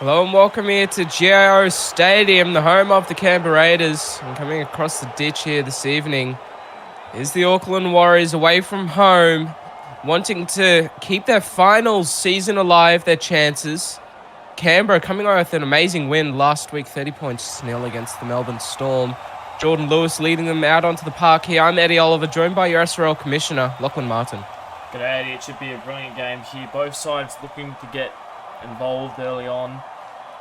Hello and welcome here to GIO Stadium, the home of the Canberra Raiders. And coming across the ditch here this evening is the Auckland Warriors away from home, wanting to keep their final season alive, their chances. Canberra coming out with an amazing win last week, 30 points to nil against the Melbourne Storm. Jordan Lewis leading them out onto the park here. I'm Eddie Oliver, joined by your SRL Commissioner, Lachlan Martin. G'day Eddie, it should be a brilliant game here. Both sides looking to get involved early on.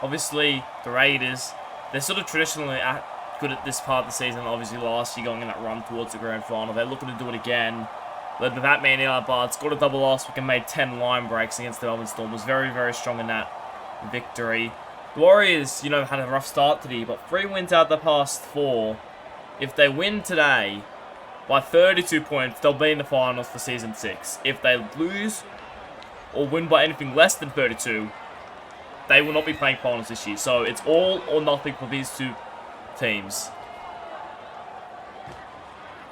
Obviously, the Raiders, they're sort of traditionally good at this part of the season. Obviously, last year going in that run towards the grand final. They're looking to do it again. Led by that man, Eli Bard, scored a double last week and made 10 line breaks against the Melbourne Storm. Was very, very strong in that victory. The Warriors, had a rough start today, but 3 wins out of the past 4. If they win today by 32 points, they'll be in the finals for Season 6. If they lose or win by anything less than 32, they will not be playing finals this year. So it's all or nothing for these two teams.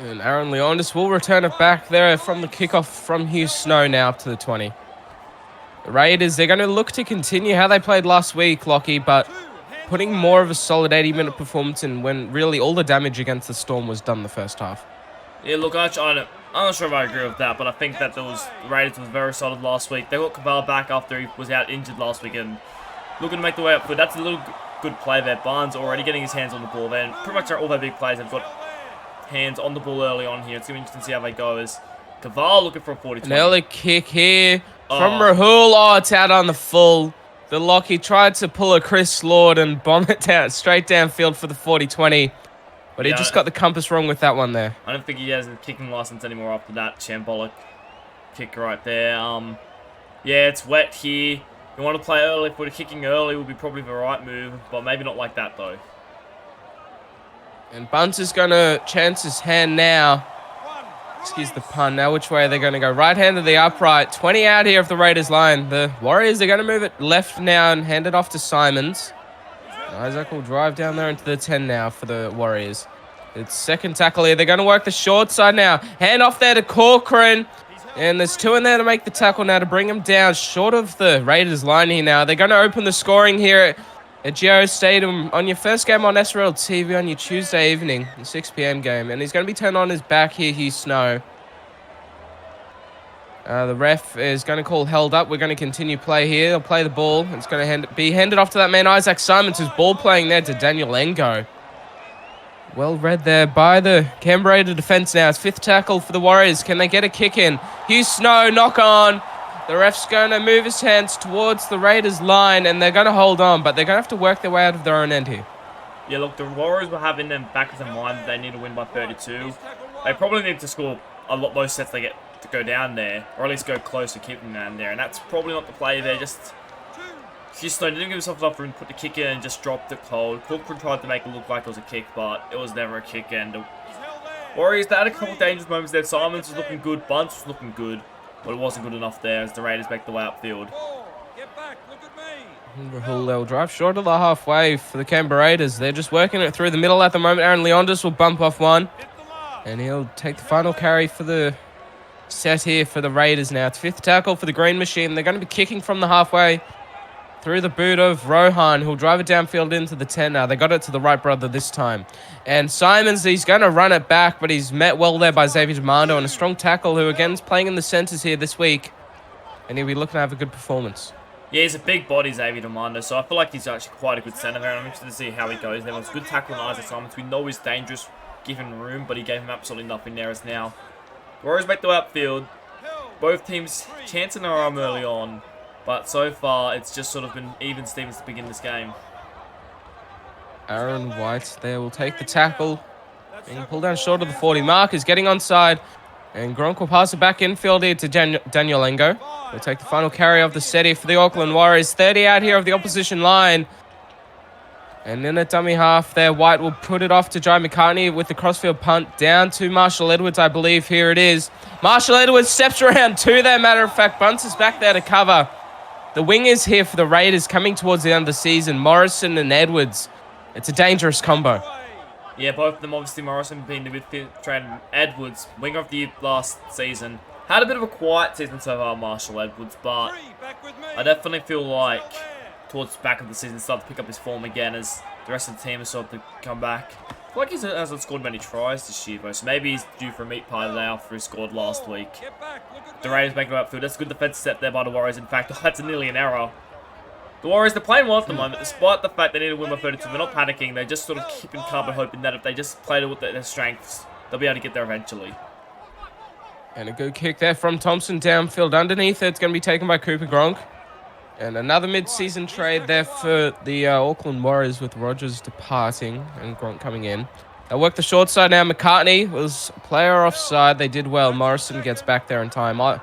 And Aaron Leondis will return it back there from the kickoff from Hugh Snow now up to the 20. The Raiders, they're going to look to continue how they played last week, Lockie, but putting more of a solid 80-minute performance in when really all the damage against the Storm was done the first half. Yeah, look, I'm not sure if I agree with that, but I think that the Raiders was very solid last week. They got Caval back after he was out injured last week and looking to make the way up. But that's a little good play there. Barnes already getting his hands on the ball there. And pretty much all their big players have got hands on the ball early on here. It's going to be interesting to see how they go as Caval looking for a 40-20. An early kick here from Rahul. Oh, it's out on the full. The Lockie tried to pull a Chris Lord and bomb it down straight downfield for the 40-20. But he just got the compass wrong with that one there. I don't think he has a kicking license anymore after that shambolic kick right there. Yeah, it's wet here. You want to play early. If we're kicking early, would be probably the right move, but maybe not like that though. And Bunce is going to chance his hand now. Excuse the pun. Now which way are they going to go? Right hand to the upright. 20 out here of the Raiders line. The Warriors, they're going to move it left now and hand it off to Simons. Isaac will drive down there into the 10 now for the Warriors. It's second tackle here. They're going to work the short side now. Hand off there to Corcoran. And there's 2 in there to make the tackle now to bring him down short of the Raiders line here now. They're going to open the scoring here at GIO Stadium on your first game on SRL TV on your Tuesday evening, the 6 p.m. game. And he's going to be turned on his back here, Hugh Snow. The ref is going to call held up. We're going to continue play here. He'll play the ball. It's going to be handed off to that man, Isaac Simons, who's ball playing there to Daniel Engo. Well read there by the Canberra Raider defense now. It's 5th tackle for the Warriors. Can they get a kick in? Hugh Snow, knock on. The ref's going to move his hands towards the Raiders line, and they're going to hold on, but they're going to have to work their way out of their own end here. Yeah, look, the Warriors will have in them back of their mind that they need to win by 32. They probably need to score a lot most sets they get to go down there, or at least go close to keeping them down there, and that's probably not the play there. Just Snow didn't give himself enough room to put the kick in and just dropped it cold. Corcoran tried to make it look like it was a kick, but it was never a kick. And the Warriors, they had a couple of dangerous moments there. Simons was looking good, Bunce was looking good, but it wasn't good enough there as the Raiders make the way upfield. Rahul, they'll drive short of the halfway for the Canberra Raiders. They're just working it through the middle at the moment. Aaron Leondis will bump off one, and he'll take the final carry for the set here for the Raiders now. It's 5th tackle for the Green Machine. They're going to be kicking from the halfway through the boot of Rohan, who'll drive it downfield into the 10 now. They got it to the right brother this time. And Simons, he's going to run it back, but he's met well there by Xavier Demando, and a strong tackle who, again, is playing in the centres here this week. And he'll be looking to have a good performance. Yeah, he's a big body, Xavier Demando, so I feel like he's actually quite a good centre there, and I'm interested to see how he goes. There was a good tackle on Isaac Simons. We know he's dangerous given room, but he gave him absolutely nothing there as now. Warriors make the way upfield. Both teams chancing their arm early on. But so far, it's just sort of been even Stevens to begin this game. Aaron White there will take the tackle. Being pulled down short of the 40 mark. Is getting onside. And Gronk will pass it back infield here to Daniel Engo. He'll take the final carry of the set here for the Auckland Warriors. 30 out here of the opposition line. And in a dummy half there, White will put it off to Jai McCartney with the crossfield punt down to Marshall Edwards, I believe. Here it is. Marshall Edwards steps around 2 there, matter of fact. Bunce is back there to cover. The wingers here for the Raiders coming towards the end of the season, Morrison and Edwards. It's a dangerous combo. Yeah, both of them, obviously Morrison being the midfield trained. Edwards, winger of the year last season. Had a bit of a quiet season so far, Marshall Edwards, but I definitely feel like towards the back of the season start to pick up his form again as the rest of the team has started to come back. I feel like he hasn't scored many tries this year, though, so maybe he's due for a meat pie today after he scored last week. The Raiders make him upfield. That's a good defensive step there by the Warriors. In fact, that's nearly an error. The Warriors, they're playing well at the moment, despite the fact they need to win by 32. They're not panicking. They're just sort of keeping calm and hoping that if they just play with their strengths, they'll be able to get there eventually. And a good kick there from Thompson downfield underneath. It's going to be taken by Cooper Gronk. And another mid-season trade there for the Auckland Warriors with Rogers departing and Gronk coming in. They'll work the short side now. McCartney was player offside. They did well. Morrison gets back there in time. Now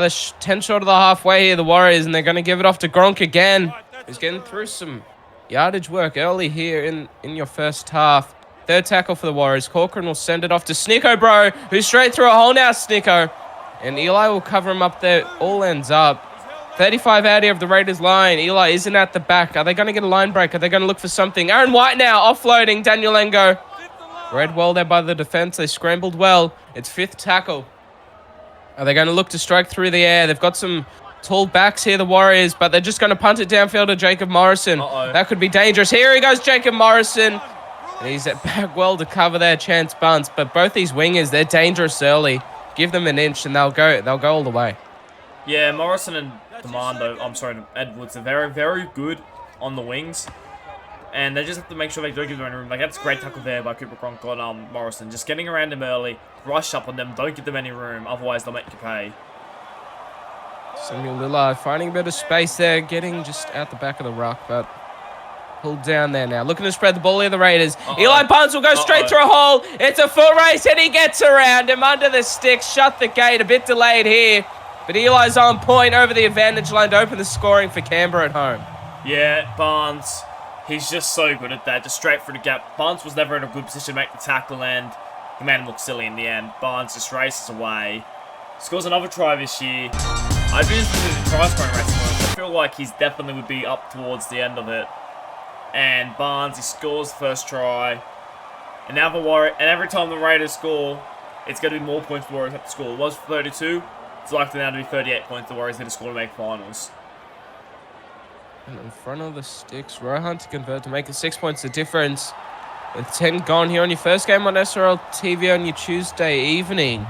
they're 10 short of the halfway here, the Warriors, and they're going to give it off to Gronk again. He's getting through some yardage work early here in your first half. Third tackle for the Warriors. Corcoran will send it off to Snicko, bro, who's straight through a hole now, Snicko. And Eli will cover him up there. All ends up. 35 out here of the Raiders line. Eli isn't at the back. Are they going to get a line break? Are they going to look for something? Aaron White now offloading Daniel Engo. Read well there by the defense. They scrambled well. It's fifth tackle. Are they going to look to strike through the air? They've got some tall backs here, the Warriors, but they're just going to punt it downfield to Jacob Morrison. That could be dangerous. Here he goes, Jacob Morrison. And he's at back well to cover their chance bunts, but both these wingers, they're dangerous early. Give them an inch and they'll go all the way. Yeah, Morrison and Edwards are very, very good on the wings. And they just have to make sure they don't give them any room. Like, that's a great tackle there by Cooper Gronk on Morrison. Just getting around him early, rush up on them, don't give them any room, otherwise they'll make you pay. Samuel Lillard finding a bit of space there, getting just out the back of the ruck, but pulled down there now. Looking to spread the ball here, the Raiders. Eli Bunce will go straight through a hole. It's a foot race, and he gets around him under the sticks. Shut the gate, a bit delayed here. But Eli's on point over the advantage line to open the scoring for Canberra at home. Yeah, Barnes. He's just so good at that, just straight through the gap. Barnes was never in a good position to make the tackle, and he made him look silly in the end. Barnes just races away. Scores another try this year. I'd be interested in the try scoring race. I feel like he's definitely would be up towards the end of it. And Barnes, he scores the first try. And now and every time the Raiders score, it's going to be more points the Warriors have to score. It was 32. It's likely now to be 38 points the Warriors need to score to make finals. And in front of the sticks, Rohan to convert to make it 6 points the difference. With 10 gone here on your first game on SRL TV on your Tuesday evening.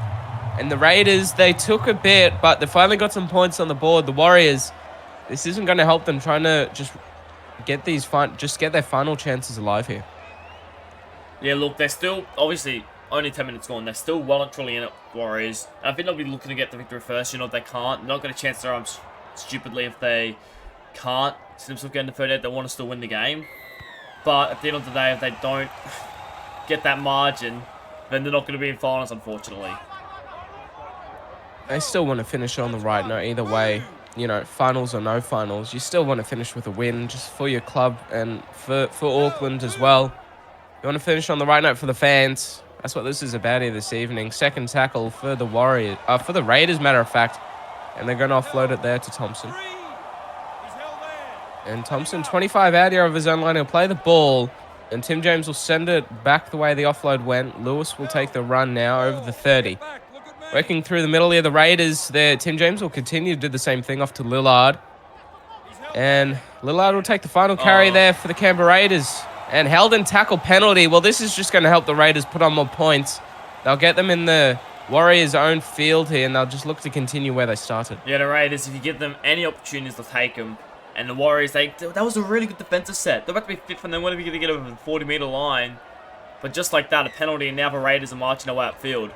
And the Raiders, they took a bit, but they finally got some points on the board. The Warriors, this isn't going to help them trying to just get their final chances alive here. Yeah, look, they're still, obviously, only 10 minutes gone. They're still well and truly in it, Warriors. And I think they'll be looking to get the victory first. You know, if they can't, they're not going to chance their arms stupidly if they can't see themselves getting to 38. They want to still win the game. But at the end of the day, if they don't get that margin, then they're not going to be in finals, unfortunately. They still want to finish on the right note either way. You know, finals or no finals, you still want to finish with a win just for your club and for Auckland as well. You want to finish on the right note for the fans. That's what this is about here this evening. Second tackle for the for the Raiders, matter of fact. And they're going to offload it there to Thompson. And Thompson, 25 out here of his own line. He'll play the ball. And Tim James will send it back the way the offload went. Lewis will take the run now over the 30. Working through the middle here, the Raiders there. Tim James will continue to do the same thing off to Lillard. And Lillard will take the final carry there for the Canberra Raiders. And held in tackle penalty. Well, this is just going to help the Raiders put on more points. They'll get them in the Warriors' own field here, and they'll just look to continue where they started. Yeah, the Raiders, if you give them any opportunities, they'll take them. And the Warriors, that was a really good defensive set. They're about to be fifth, and they want to be going to get over the 40-meter line. But just like that, a penalty, and now the Raiders are marching away upfield.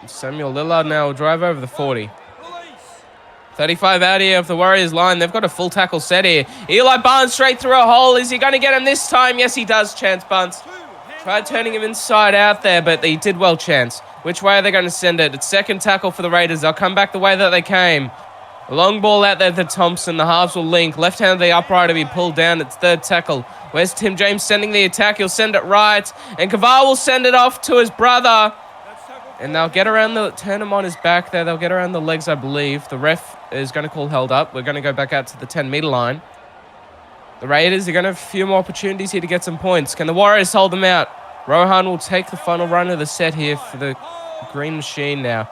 Samuel Lillard now will drive over the 40. 35 out here of the Warriors line. They've got a full tackle set here. Eli Barnes straight through a hole. Is he going to get him this time? Yes, he does, Chance Bunce. Tried turning him inside out there, but he did well, Chance. Which way are they going to send it? It's second tackle for the Raiders. They'll come back the way that they came. A long ball out there to Thompson. The halves will link. Left hand of the upright to be pulled down. It's third tackle. Where's Tim James sending the attack? He'll send it right. And Kavar will send it off to his brother. And they'll get around turn him on his back there. They'll get around the legs, I believe. The ref is going to call held up. We're going to go back out to the 10-meter line. The Raiders are going to have a few more opportunities here to get some points. Can the Warriors hold them out? Rohan will take the final run of the set here for the green machine now.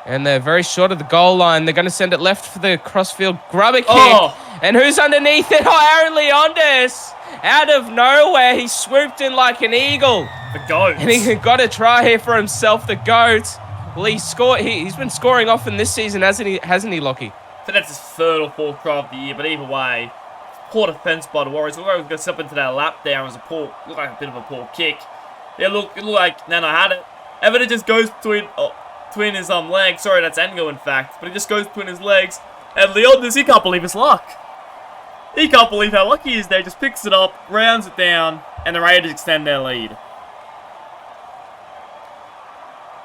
And they're very short of the goal line. They're going to send it left for the crossfield grubber kick. And who's underneath it? Oh, Aaron Leondis. Out of nowhere, he swooped in like an eagle. The GOAT. And he got a try here for himself, the GOAT. Well, he's been scoring often this season, hasn't he, Lockie? I think that's his third or fourth try of the year, but either way, poor defense by the Warriors. Look like he was going to step into that lap there. It looked like a bit of a poor kick. Yeah, it looked like Nana had it. Evan just goes between his legs. Sorry, that's Engo in fact, but he just goes between his legs. And Leondis, he can't believe his luck. He can't believe how lucky he is there. Just picks it up, rounds it down, and the Raiders extend their lead.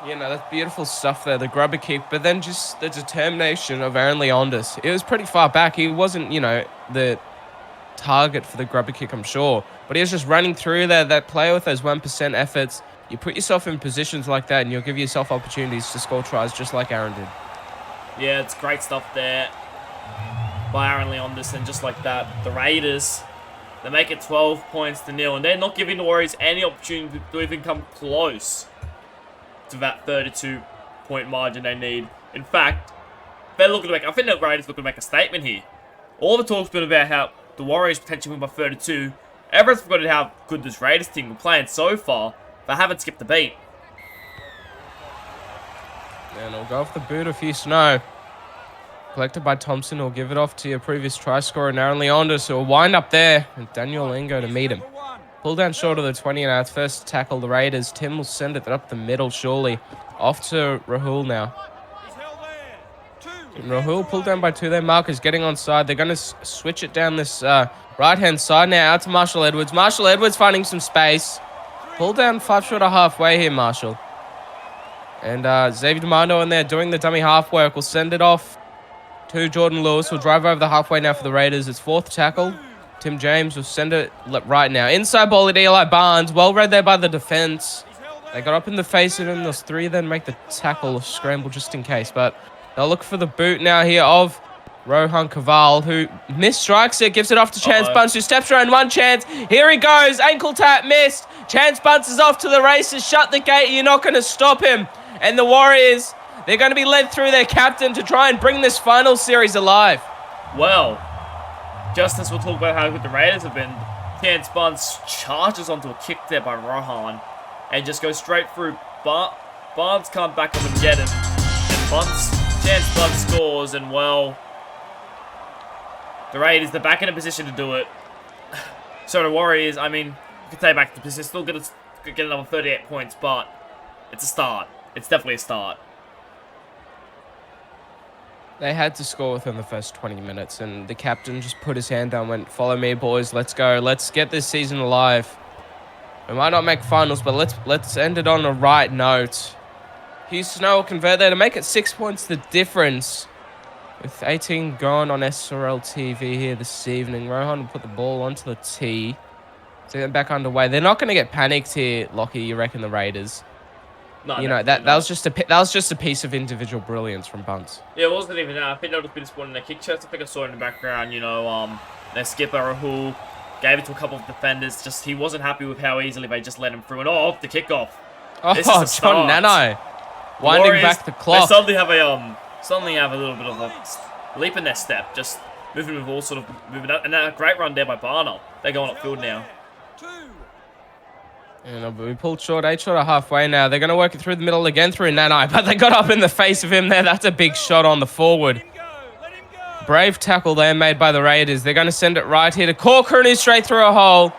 You know, that's beautiful stuff there, the grubber kick, but then just the determination of Aaron Leondis. It was pretty far back. He wasn't, the target for the grubber kick, I'm sure. But he was just running through there, that player with those 1% efforts. You put yourself in positions like that and you'll give yourself opportunities to score tries just like Aaron did. Yeah, it's great stuff there by Aaron Leondis, and just like that, the Raiders, they make it 12 points to 0, and they're not giving the Warriors any opportunity to even come close to that 32-point margin they need. In fact, they're looking to make, I think the Raiders looking to make a statement here. All the talk's been about how the Warriors potentially win by 32. Everyone's forgotten how good this Raiders team are playing so far. They haven't skipped a beat. And he'll go off the boot of Hugh Snow. Collected by Thompson. He'll give it off to your previous try scorer, Aaron Leondis. He'll wind up there with Daniel Ingo to meet him. Pull down short of the 20 now. It's first tackle the Raiders. Tim will send it up the middle, surely. Off to Rahul now. And Rahul pulled down by 2 there. Marcus getting on side. They're going to switch it down this right-hand side now out to Marshall Edwards. Marshall Edwards finding some space. Pull down 5 short of halfway here, Marshall. And Xavier Demando in there doing the dummy half work. We'll send it off to Jordan Lewis. We'll drive over the halfway now for the Raiders. It's 4th tackle. Tim James will send it right now. Inside ball at Eli Barnes. Well read there by the defense. They got up in the face of him. Those 3 then make the tackle or scramble just in case. But they'll look for the boot now here of Rohan Kaval, who misstrikes it, gives it off to Chance Bunce, who steps around one chance. Here he goes. Ankle tap missed. Chance Bunce is off to the races. Shut the gate. You're not going to stop him. And the Warriors, they're going to be led through their captain to try and bring this final series alive. Well, just as we'll talk about how good the Raiders have been, Chance Bunce charges onto a kick there by Rohan and just goes straight through. Barnes can't back up and get him. And Chance Bunce scores, and well, the Raiders, they're back in a position to do it. So the Warriors, I mean, you can take back the position, still get another 38 points, but it's a start. It's definitely a start. They had to score within the first 20 minutes, and the captain just put his hand down and went, follow me, boys. Let's go. Let's get this season alive. We might not make finals, but let's end it on a right note. Hugh Snow will convert there to make it 6 points the difference. With 18 gone on SRL TV here this evening, Rohan will put the ball onto the tee. So they're back underway. They're not going to get panicked here, Lockie, you reckon, the Raiders? No, you know, that was just a piece of individual brilliance from Bunce. Yeah, it wasn't even that. I think they'll just be disappointed in their kick chest. I think I saw it in the background, their skipper, Rahul, gave it to a couple of defenders. Just, he wasn't happy with how easily they just let him through. And the kickoff. Oh, John Nano. Winding back the clock. They suddenly have a little bit of a leap in their step. Just moving with all sort of moving up. And a great run there by Barner. They're going upfield now. And we pulled short, 8 short of halfway now. They're going to work it through the middle again through Nanai, but they got up in the face of him there. That's a big shot on the forward. Brave tackle there made by the Raiders. They're going to send it right here to Corcoran, who's straight through a hole.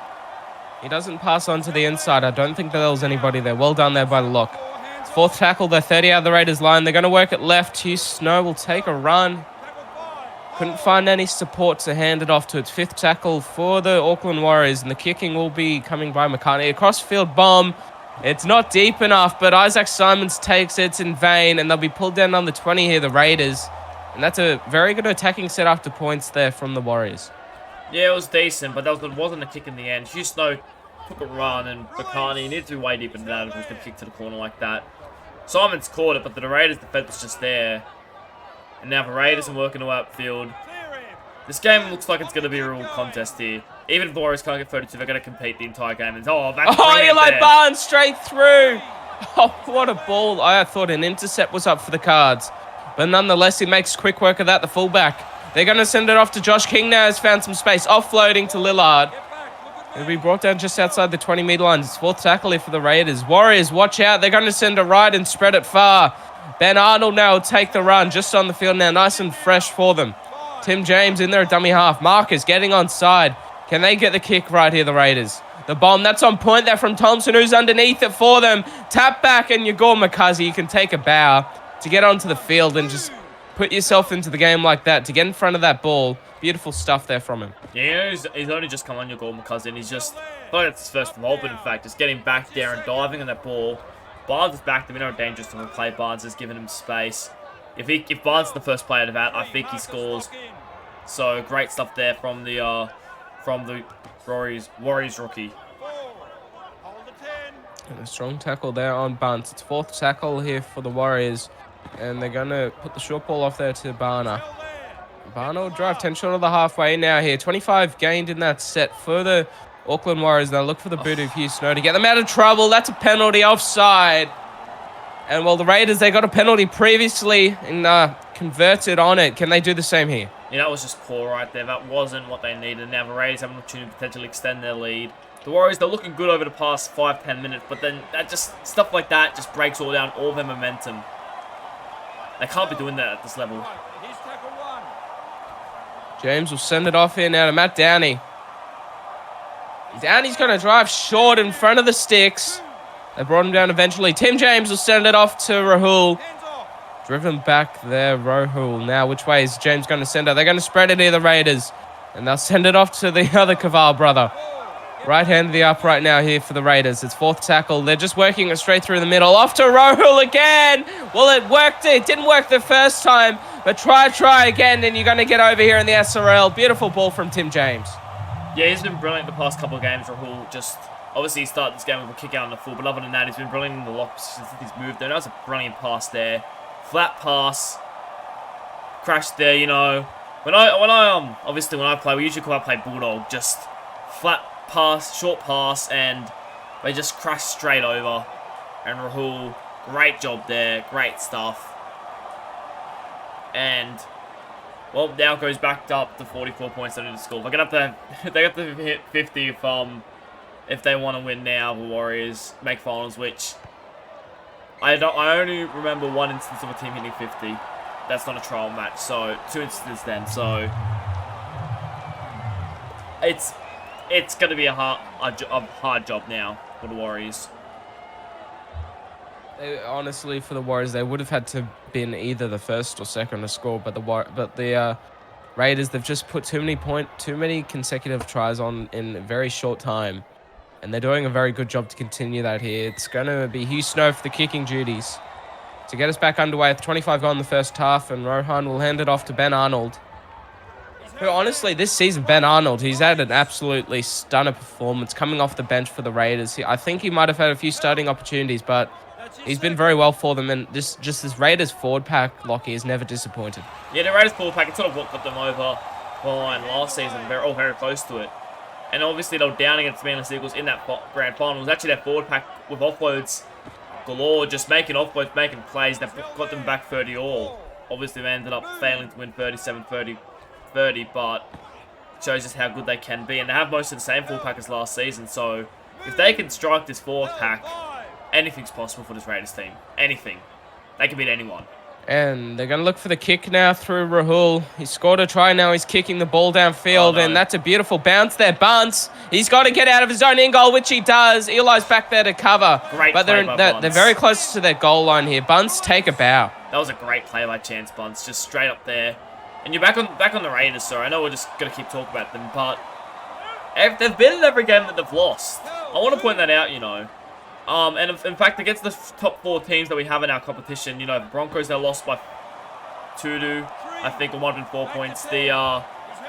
He doesn't pass on to the inside. I don't think there was anybody there. Well done there by the lock. It's 4th tackle. They're 30 out of the Raiders line. They're going to work it left. Hugh Snow will take a run. Couldn't find any support to hand it off to. Its 5th tackle for the Auckland Warriors, and the kicking will be coming by McCartney. A cross-field bomb. It's not deep enough, but Isaac Simons takes it. It's in vain, and they'll be pulled down on the 20 here, the Raiders. And that's a very good attacking set after points there from the Warriors. Yeah, it was decent, but that wasn't a kick in the end. Hugh Snow took a run, and McCartney needed to be way deeper than that if he was going to kick to the corner like that. Simons caught it, but the Raiders' defense was just there. And now the Raiders are working the outfield. This game looks like it's going to be a real contest here. Even if the Warriors can't get 32, they're going to compete the entire game. And, that's Eli Barnes straight through. Oh, what a ball. I thought an intercept was up for the Cards. But nonetheless, he makes quick work of that, the fullback. They're going to send it off to Josh King now. Has found some space. Offloading to Lillard. It'll be brought down just outside the 20-meter line. It's fourth tackle here for the Raiders. Warriors, watch out. They're going to send it right and spread it far. Ben Arnold now will take the run just on the field now. Nice and fresh for them. Tim James in there at dummy half. Marcus getting on side. Can they get the kick right here, the Raiders? The bomb, that's on point there from Thompson, who's underneath it for them. Tap back, and Yagor Makazi, you can take a bow to get onto the field and just put yourself into the game like that, to get in front of that ball. Beautiful stuff there from him. Yeah, he's only just come on your goal, McCuzzin. He's just, I thought it's his first involvement, in fact, just getting back there and diving on that ball. Barnes is back, we know how dangerous to play. Barnes has given him space. If Barnes is the first player to that, I think he scores. So great stuff there from the Warriors rookie. And a strong tackle there on Bunce. It's fourth tackle here for the Warriors. And they're going to put the short ball off there to Barner. Barner will drive 10 short of the halfway now here. 25 gained in that set for the Auckland Warriors. They'll look for the boot of Hugh Snow to get them out of trouble. That's a penalty offside. And well, the Raiders, they got a penalty previously and converted on it. Can they do the same here? Yeah, that was just poor right there. That wasn't what they needed. Now the Raiders have an opportunity to potentially extend their lead. The Warriors, they're looking good over the past 5-10 minutes, but then that just stuff like that just breaks all down, all their momentum. They can't be doing that at this level. James will send it off here now to Matt Downey. Downey's going to drive short in front of the sticks. They brought him down eventually. Tim James will send it off to Rahul. Driven back there, Rahul. Now, which way is James going to send it? They're going to spread it near the Raiders. And they'll send it off to the other Caval brother. Right hand of the upright now here for the Raiders. It's fourth tackle. They're just working it straight through the middle. Off to Rahul again. Well, it worked. It didn't work the first time. But try again, and you're going to get over here in the SRL. Beautiful ball from Tim James. Yeah, he's been brilliant the past couple of games, Rahul. Just, obviously, he started this game with a kick out on the full, but other than that, he's been brilliant in the lock since he's moved there. That was a brilliant pass there. Flat pass. Crashed there, you know. When I play, we usually play Bulldog. Just flat pass, short pass, and they just crash straight over. And Rahul, great job there. Great stuff. And, well, now it goes back up to 44 points they need to score. They get up to hit 50 if they want to win now. The Warriors make finals, which I only remember one instance of a team hitting 50. That's not a trial match, so 2 instances then. So it's going to be a hard job now for the Warriors. Honestly, for the Warriors, they would have had to been either the first or second to score, but the Raiders, they've just put too many consecutive tries on in a very short time, and they're doing a very good job to continue that here. It's going to be Hugh Snow for the kicking duties to get us back underway with 25 gone in the first half, and Rohan will hand it off to Ben Arnold. Who, honestly, this season, Ben Arnold, he's had an absolutely stunner performance coming off the bench for the Raiders. I think he might have had a few starting opportunities, but he's been very well for them, and this Raiders forward pack, Lockie, is never disappointed. Yeah, the Raiders forward pack, it's sort of what got them over the line last season. They're all very close to it. And obviously, they were down against Manly Seagulls in that grand final. It was actually their forward pack with offloads galore, just making offloads, making plays that got them back 30 all. Obviously, they ended up failing to win 37-30, but shows us how good they can be. And they have most of the same forward pack as last season, so if they can strike this forward pack, anything's possible for this Raiders team. Anything. They can beat anyone. And they're going to look for the kick now through Rahul. He scored a try, now he's kicking the ball downfield, and that's a beautiful bounce there. Bunce, he's got to get out of his own in goal, which he does. Eli's back there to cover. Great but play by Bunce. They're very close to their goal line here. Bunce, take a bow. That was a great play by Chance Bunce, just straight up there. And you're back on the Raiders, so I know we're just going to keep talking about them, but they've been in every game that they've lost. I want to point that out, you know. And in fact, against the top 4 teams that we have in our competition, you know, the Broncos, they lost by 2-2, I think, or 104 points. The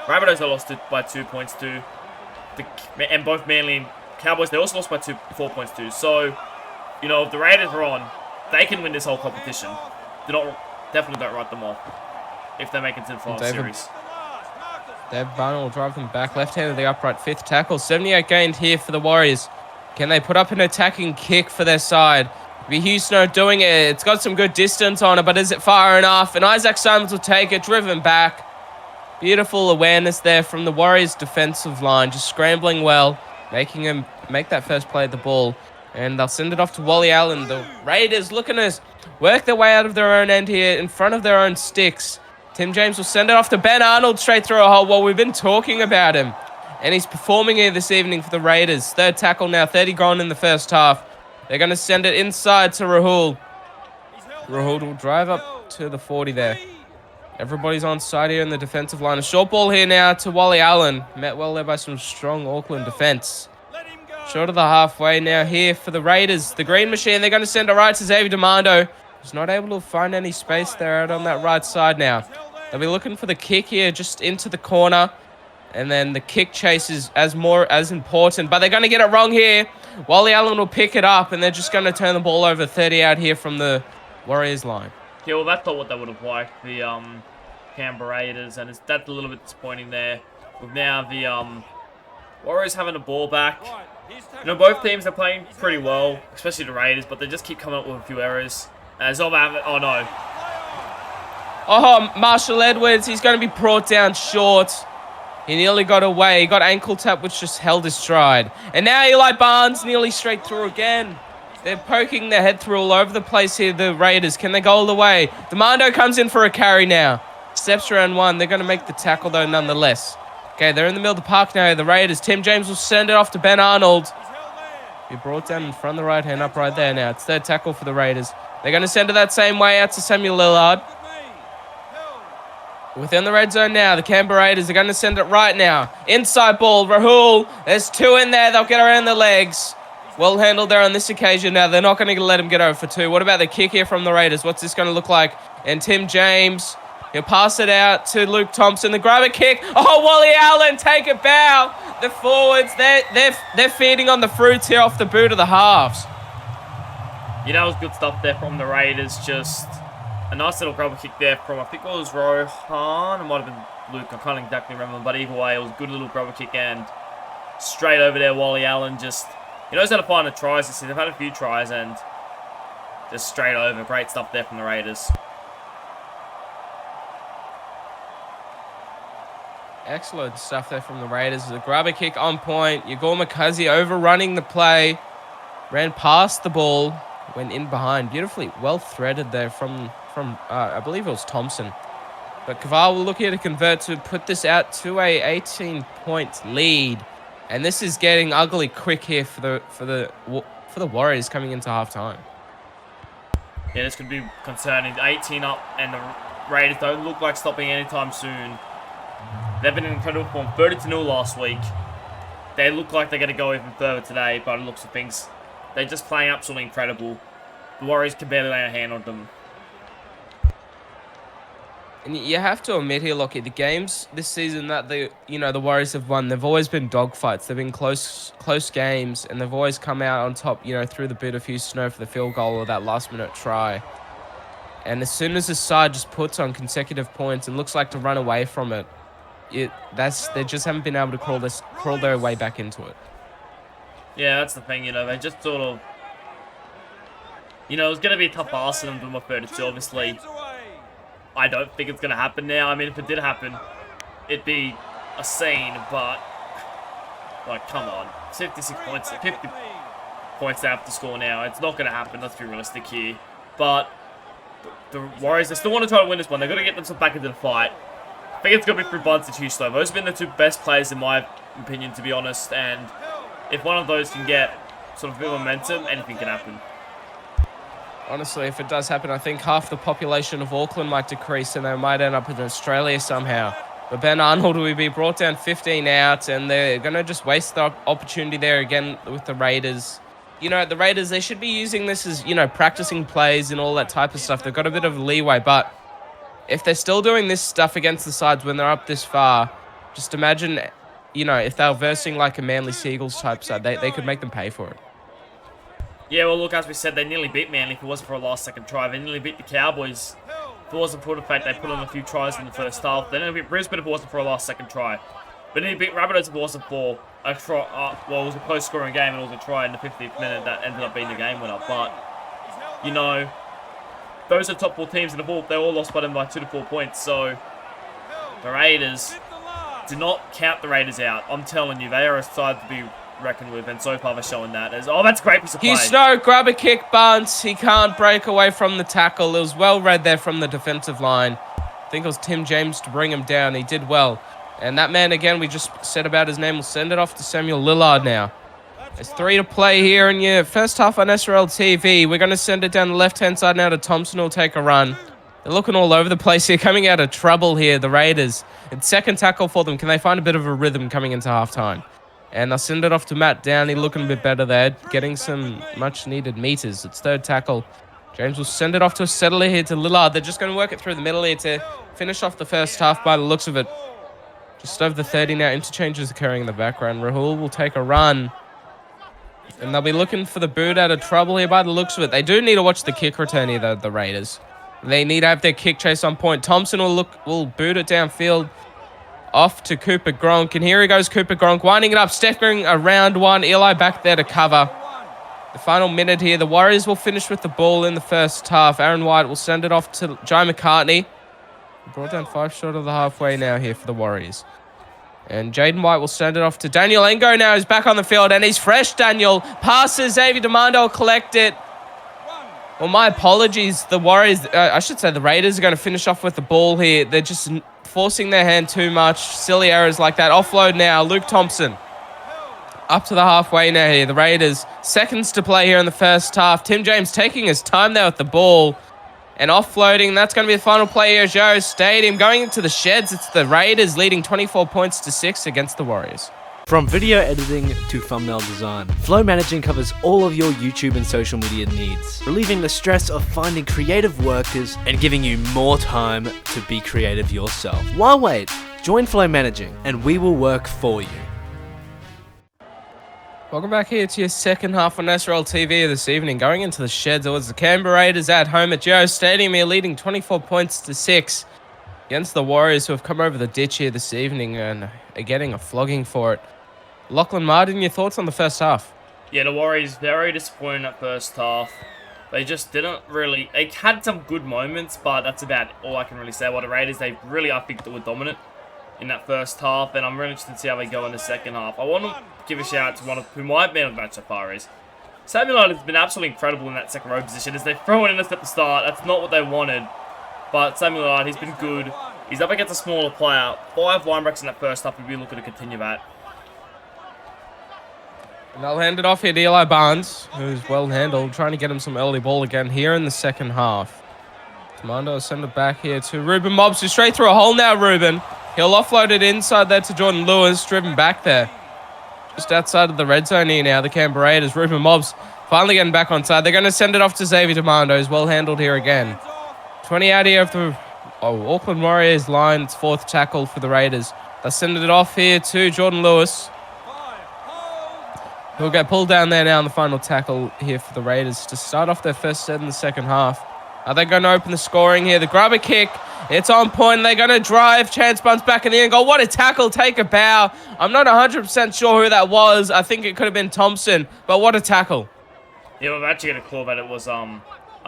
Rabbitohs, they lost by 2 points too. And both Manly and Cowboys, they also lost by 4 points too. So, you know, if the Raiders are on, they can win this whole competition. Definitely don't write them off if they make it to the final series. David Barner will drive them back. Left hand of the upright, fifth tackle. 78 gained here for the Warriors. Can they put up an attacking kick for their side? Be Hugh Snow doing it. It's got some good distance on it, but is it far enough? And Isaac Simons will take it, driven back. Beautiful awareness there from the Warriors defensive line, just scrambling well, making him make that first play at the ball. And they'll send it off to Wally Allen. The Raiders looking to work their way out of their own end here in front of their own sticks. Tim James will send it off to Ben Arnold straight through a hole. Well, we've been talking about him. And he's performing here this evening for the Raiders. Third tackle now, 30 gone in the first half. They're going to send it inside to Rahul. Rahul will drive up to the 40 there. Everybody's on side here in the defensive line. A short ball here now to Wally Allen. Met well there by some strong Auckland defense. Short of the halfway now here for the Raiders. The Green Machine, they're going to send it right to Xavier Demando. He's not able to find any space there out on that right side now. They'll be looking for the kick here just into the corner. And then the kick chase is as important. But they're going to get it wrong here. Wally Allen will pick it up. And they're just going to turn the ball over 30 out here from the Warriors line. Yeah, well, that's not what they would have liked, the Canberra Raiders, and that's a little bit disappointing there. With now the Warriors having the ball back. You know, both teams are playing pretty well, especially the Raiders, but they just keep coming up with a few errors. Oh no. Oh, Marshall Edwards, he's going to be brought down short. He nearly got away. He got ankle tap, which just held his stride. And now Eli Barnes nearly straight through again. They're poking their head through all over the place here, the Raiders. Can they go all the way? Demando comes in for a carry now. Steps around one. They're going to make the tackle, though, nonetheless. Okay, they're in the middle of the park now, the Raiders. Tim James will send it off to Ben Arnold. Be brought down in front of the right hand, up right there now. It's third tackle for the Raiders. They're going to send it that same way out to Samuel Lillard. Within the red zone now, the Canberra Raiders are going to send it right now. Inside ball, Rahul. There's two in there. They'll get around the legs. Well handled there on this occasion now. They're not going to let him get over for two. What about the kick here from the Raiders? What's this going to look like? And Tim James, he'll pass it out to Luke Thompson. The grab a kick. Oh, Wally Allen, take a bow. The forwards, they're feeding on the fruits here off the boot of the halves. Yeah, that was good stuff there from the Raiders. Just a nice little grab kick there from, I think it was Rohan. It might have been Luke. I can't exactly remember. But either way, it was a good little grab kick. And straight over there, Wally Allen just... He knows how to find the tries this season. They've had a few tries and just straight over. Great stuff there from the Raiders. Excellent stuff there from the Raiders. The grabber kick on point. Igor Makazi overrunning the play. Ran past the ball. Went in behind. Beautifully well threaded there from I believe it was Thompson. But Kaval will look here to convert to put this out to a 18-point lead. And this is getting ugly quick here for the Warriors coming into halftime. Yeah, this could be concerning. 18 up, and the Raiders don't look like stopping anytime soon. They've been in incredible form. 30-0 last week. They look like they're going to go even further today, by the looks of things. They're just playing absolutely incredible. The Warriors can barely lay a hand on them. And you have to admit here, Lockie, the games this season that the Warriors have won, they've always been dogfights. They've been close games, and they've always come out on top, through the bit of Hugh Snow for the field goal or that last-minute try. And as soon as the side just puts on consecutive points and looks like to run away from it, they just haven't been able to crawl their way back into it. Yeah, that's the thing, they just sort of... it's going to be a tough ask for them to win by 32, obviously. I don't think it's going to happen now. I mean, if it did happen, it'd be a scene, but... Like, come on. 56 points, 50 points they have to score now. It's not going to happen, let's be realistic here. But the Warriors, they still want to try to win this one. They've got to get themselves back into the fight. I think it's going to be through Bunce and Hugh Slow. Those have been the two best players, in my opinion, to be honest. And if one of those can get sort of a bit of momentum, anything can happen. Honestly, if it does happen, I think half the population of Auckland might decrease and they might end up in Australia somehow. But Ben Arnold will be brought down 15 out, and they're going to just waste the opportunity there again with the Raiders. The Raiders, they should be using this as, practicing plays and all that type of stuff. They've got a bit of leeway, but if they're still doing this stuff against the sides when they're up this far, just imagine, if they're versing like a Manly Seagulls type side, they could make them pay for it. Yeah, well, look, as we said, they nearly beat Manly if it wasn't for a last-second try. They nearly beat the Cowboys if it wasn't for the fact they put on a few tries in the first half. They nearly beat Brisbane if it wasn't for a last-second try. But nearly beat Rabbitohs if it wasn't for a try. Well, it was a close-scoring game and it was a try in the 50th minute that ended up being the game winner. But, those are top four teams in the ball. They all lost by them by 2 to 4 points. So, The Raiders, do not count the Raiders out. I'm telling you, they are a side to be reckoned with, and so far they're showing that. Oh, that's a great piece of play. Hugh Snow, grab a kick, Barnes. He can't break away from the tackle. It was well read there from the defensive line. I think it was Tim James to bring him down. He did well. And that man, again, we just said about his name, will send it off to Samuel Lillard now. There's 3 to play here in your first half on SRL TV. We're going to send it down the left-hand side now to Thompson, who'll take a run. They're looking all over the place here, coming out of trouble here, the Raiders. It's second tackle for them. Can they find a bit of a rhythm coming into halftime? And they'll send it off to Matt Downey, looking a bit better there, getting some much-needed meters. It's third tackle. James will send it off to a settler here to Lillard. They're just going to work it through the middle here to finish off the first half by the looks of it. Just over the 30 now. Interchanges occurring in the background. Rahul will take a run. And they'll be looking for the boot out of trouble here by the looks of it. They do need to watch the kick return here, the Raiders. They need to have their kick chase on point. Thompson will boot it downfield off to Cooper Gronk. And here he goes, Cooper Gronk, winding it up, stepping around one. Eli back there to cover. The final minute here. The Warriors will finish with the ball in the first half. Aaron White will send it off to Jai McCartney. Brought down 5 short of the halfway now here for the Warriors. And Jaden White will send it off to Daniel Engo now. He's back on the field, and he's fresh, Daniel. Passes, Xavier Demando will collect it. Well, my apologies. The Warriors, I should say the Raiders are going to finish off with the ball here. They're just forcing their hand too much. Silly errors like that. Offload now. Luke Thompson. Up to the halfway now here. The Raiders, seconds to play here in the first half. Tim James taking his time there with the ball. And offloading, that's going to be the final play here at Joe Stadium. Going into the sheds, it's the Raiders leading 24 points to 6 against the Warriors. From video editing to thumbnail design, Flow Managing covers all of your YouTube and social media needs, relieving the stress of finding creative workers and giving you more time to be creative yourself. Why wait? Join Flow Managing and we will work for you. Welcome back here to your second half on SRL TV this evening. Going into the sheds, it was the Canberra Raiders at home at Joe Stadium here, leading 24 points to 6 against the Warriors, who have come over the ditch here this evening and are getting a flogging for it. Lachlan Martin, your thoughts on the first half? Yeah, the Warriors very disappointed in that first half. They just didn't really... They had some good moments, but that's about all I can really say about the Raiders. They really, I think, were dominant in that first half, and I'm really interested to see how they go in the second half. I want to give a shout out to one of who might be on the match so far is Samuel has been absolutely incredible in that second row position as they throw it in us at the start. That's not what they wanted, but Samuel, he's been good. He's up against a smaller player. 5 line breaks in that first half. We'll be looking to continue that. And they'll hand it off here to Eli Barnes, who's well handled, trying to get him some early ball again here in the second half. Commando will send it back here to Ruben Mobbs, who's straight through a hole now, Ruben. He'll offload it inside there to Jordan Lewis, driven back there. Just outside of the red zone here now, the Canberra Raiders. Ruben Mobbs finally getting back on side. They're going to send it off to Xavier Demando, who's well handled here again. 20 out here of the Auckland Warriors line. It's 4th tackle for the Raiders. They're sending it off here to Jordan Lewis, who'll get pulled down there now on the final tackle here for the Raiders to start off their first set in the second half. Are they going to open the scoring here? The grubber kick. It's on point. They're going to drive. Chance bunts back in the end goal. What a tackle. Take a bow. I'm not 100% sure who that was. I think it could have been Thompson, but what a tackle. Yeah, we've actually got a call that it was a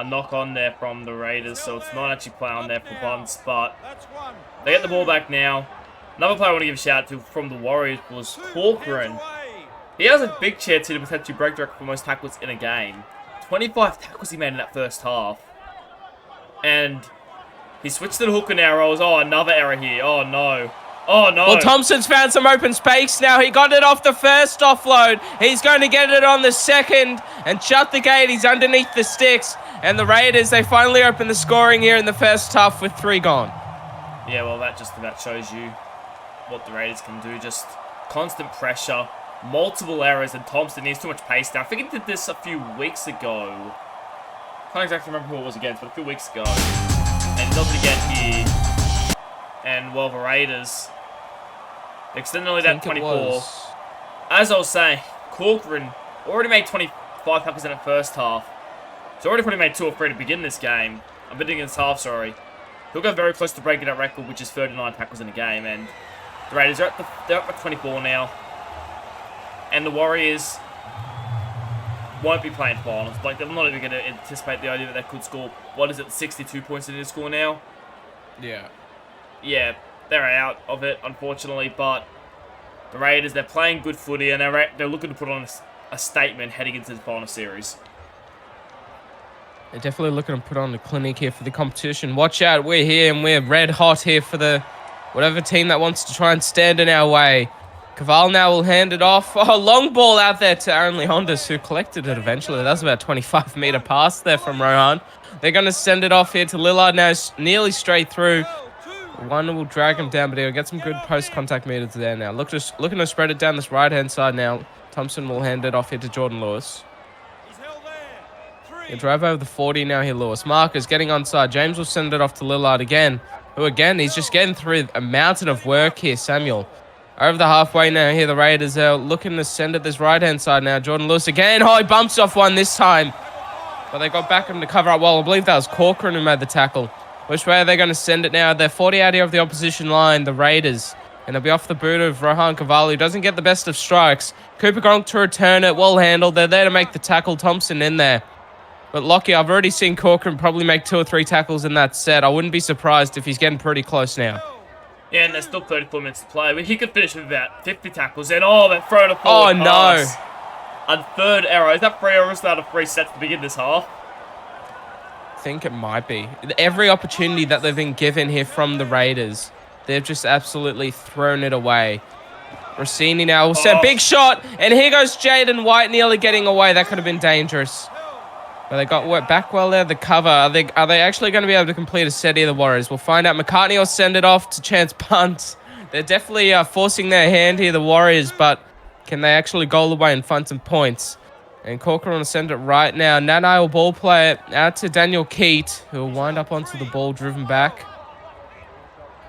knock on there from the Raiders, so it's not actually play on there for bunts, but they get the ball back now. Another player I want to give a shout out to from the Warriors was Corcoran. He has a big chance here to potentially break the record for most tackles in a game. 25 tackles he made in that first half. And he switched to the hooker now, rolls. Oh, another error here. Oh, no. Oh, no. Well, Thompson's found some open space now. He got it off the first offload. He's going to get it on the second and shut the gate. He's underneath the sticks. And the Raiders, they finally open the scoring here in the first half with 3 gone. Yeah, well, that just about shows you what the Raiders can do. Just constant pressure, multiple errors, and Thompson needs too much pace now. I think he did this a few weeks ago. Can't exactly remember who it was against, but a few weeks ago. And he does it again here. And, well, the Raiders extended only that 24. As I was saying, Corcoran already made 25 tackles in the first half. He's already probably made 2 or 3 to begin this game. I'm bidding against half, sorry. He'll go very close to breaking that record, which is 39 tackles in a game. And the Raiders are at 24 now. And the Warriors won't be playing finals. Like, they're not even going to anticipate the idea that they could score, what is it, 62 points in this score now? Yeah. Yeah. they're out of it, unfortunately. But the Raiders, they're playing good footy, and they're looking to put on a statement heading into the final series. They're definitely looking to put on a clinic here for the competition. Watch out, we're here and we're red hot here for the whatever team that wants to try and stand in our way. Caval now will hand it off. Oh, long ball out there to Aaron Leondis, who collected it eventually. That was about a 25-meter pass there from Rohan. They're going to send it off here to Lillard now, nearly straight through. One will drag him down, but he'll get some good post-contact meters there now. Looking to spread it down this right-hand side now. Thompson will hand it off here to Jordan Lewis. He'll drive over the 40 now here, Lewis. Marcus getting onside. James will send it off to Lillard again. Who again, he's just getting through a mountain of work here, Samuel. Over the halfway now here, the Raiders are looking to send it this right-hand side now. Jordan Lewis again. Oh, he bumps off one this time. But they got back him to cover up well. I believe that was Corcoran who made the tackle. Which way are they going to send it now? They're 40 out here of the opposition line, the Raiders. And they'll be off the boot of Rohan Cavalli, who doesn't get the best of strikes. Cooper Gronk to return it, well handled. They're there to make the tackle. Thompson in there. But Lockie, I've already seen Corcoran probably make 2 or 3 tackles in that set. I wouldn't be surprised if he's getting pretty close now. Yeah, and there's still 34 minutes to play. But he could finish with about 50 tackles. And they're throwing a forward pass. No. And third error. Is that 3 errors out of 3 sets to begin this half? I think it might be. Every opportunity that they've been given here from the Raiders, they've just absolutely thrown it away. Rossini now will send big shot. And here goes Jaden White nearly getting away. That could have been dangerous. But they got back well there, the cover. Are they actually going to be able to complete a set here, the Warriors? We'll find out. McCartney will send it off to Chance Punt. They're definitely forcing their hand here, the Warriors, but can they actually goal away and find some points? And Corcoran will send it right now. Nanai will ball play it out to Daniel Keat, who will wind up onto the ball, driven back.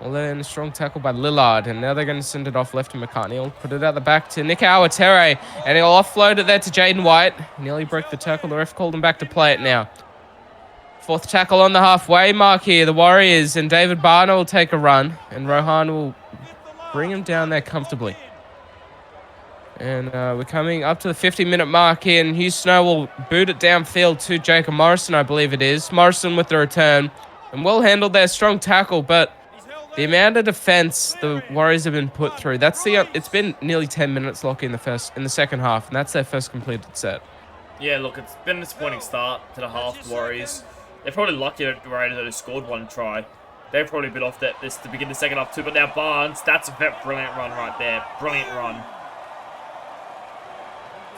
Well, they're in a strong tackle by Lillard, and now they're going to send it off left to McCartney. He'll put it out the back to Nick Awatere, and he'll offload it there to Jaden White. Nearly broke the tackle. The ref called him back to play it now. 4th tackle on the halfway mark here. The Warriors and David Barner will take a run, and Rohan will bring him down there comfortably. And we're coming up to the 50-minute mark here, and Hugh Snow will boot it downfield to Jacob Morrison, I believe it is. Morrison with the return, and well handled there. Strong tackle, but the amount of defense the Warriors have been put through, it's been nearly 10 minutes, Lockie, in the second half, and that's their first completed set. Yeah, look, it's been a disappointing start to the half, the Warriors. They're probably lucky that the Raiders only scored 1 try. They're probably a bit off this to begin the second half too, but now Barnes, that's a brilliant run right there. Brilliant run.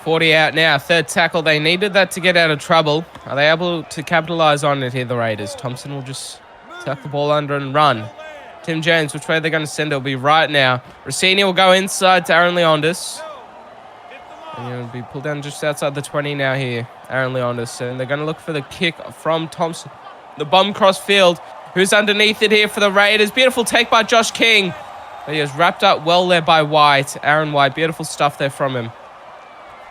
40 out now, 3rd tackle. They needed that to get out of trouble. Are they able to capitalize on it here, the Raiders? Thompson will just tuck the ball under and run. Tim James, which way they're going to send it will be right now. Rossini will go inside to Aaron Leondis. And he'll be pulled down just outside the 20 now here, Aaron Leondis. And they're going to look for the kick from Thompson. The bomb cross field. Who's underneath it here for the Raiders? Beautiful take by Josh King. But he was wrapped up well there by White. Aaron White, beautiful stuff there from him.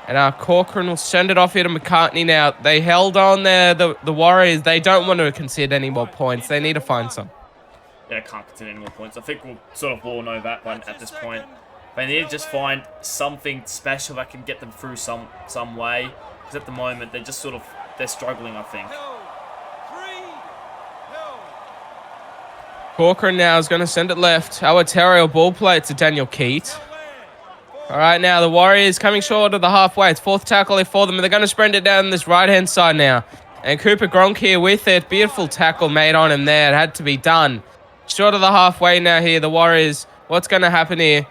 And Corcoran will send it off here to McCartney now. They held on there, the Warriors. They don't want to concede any more points. They need to find some. Yeah, can't concede any more points. I think we'll sort of all know that one at this point. They need to just find something special that can get them through some way. Because at the moment, they're struggling, I think. Corcoran now is going to send it left. Awatere will ball play it to Daniel Keat. All right, now the Warriors coming short of the halfway. It's 4th tackle here for them. They're going to sprint it down this right-hand side now. And Cooper Gronk here with it. Beautiful tackle made on him there. It had to be done. Short of the halfway now here, the Warriors. What's going to happen here?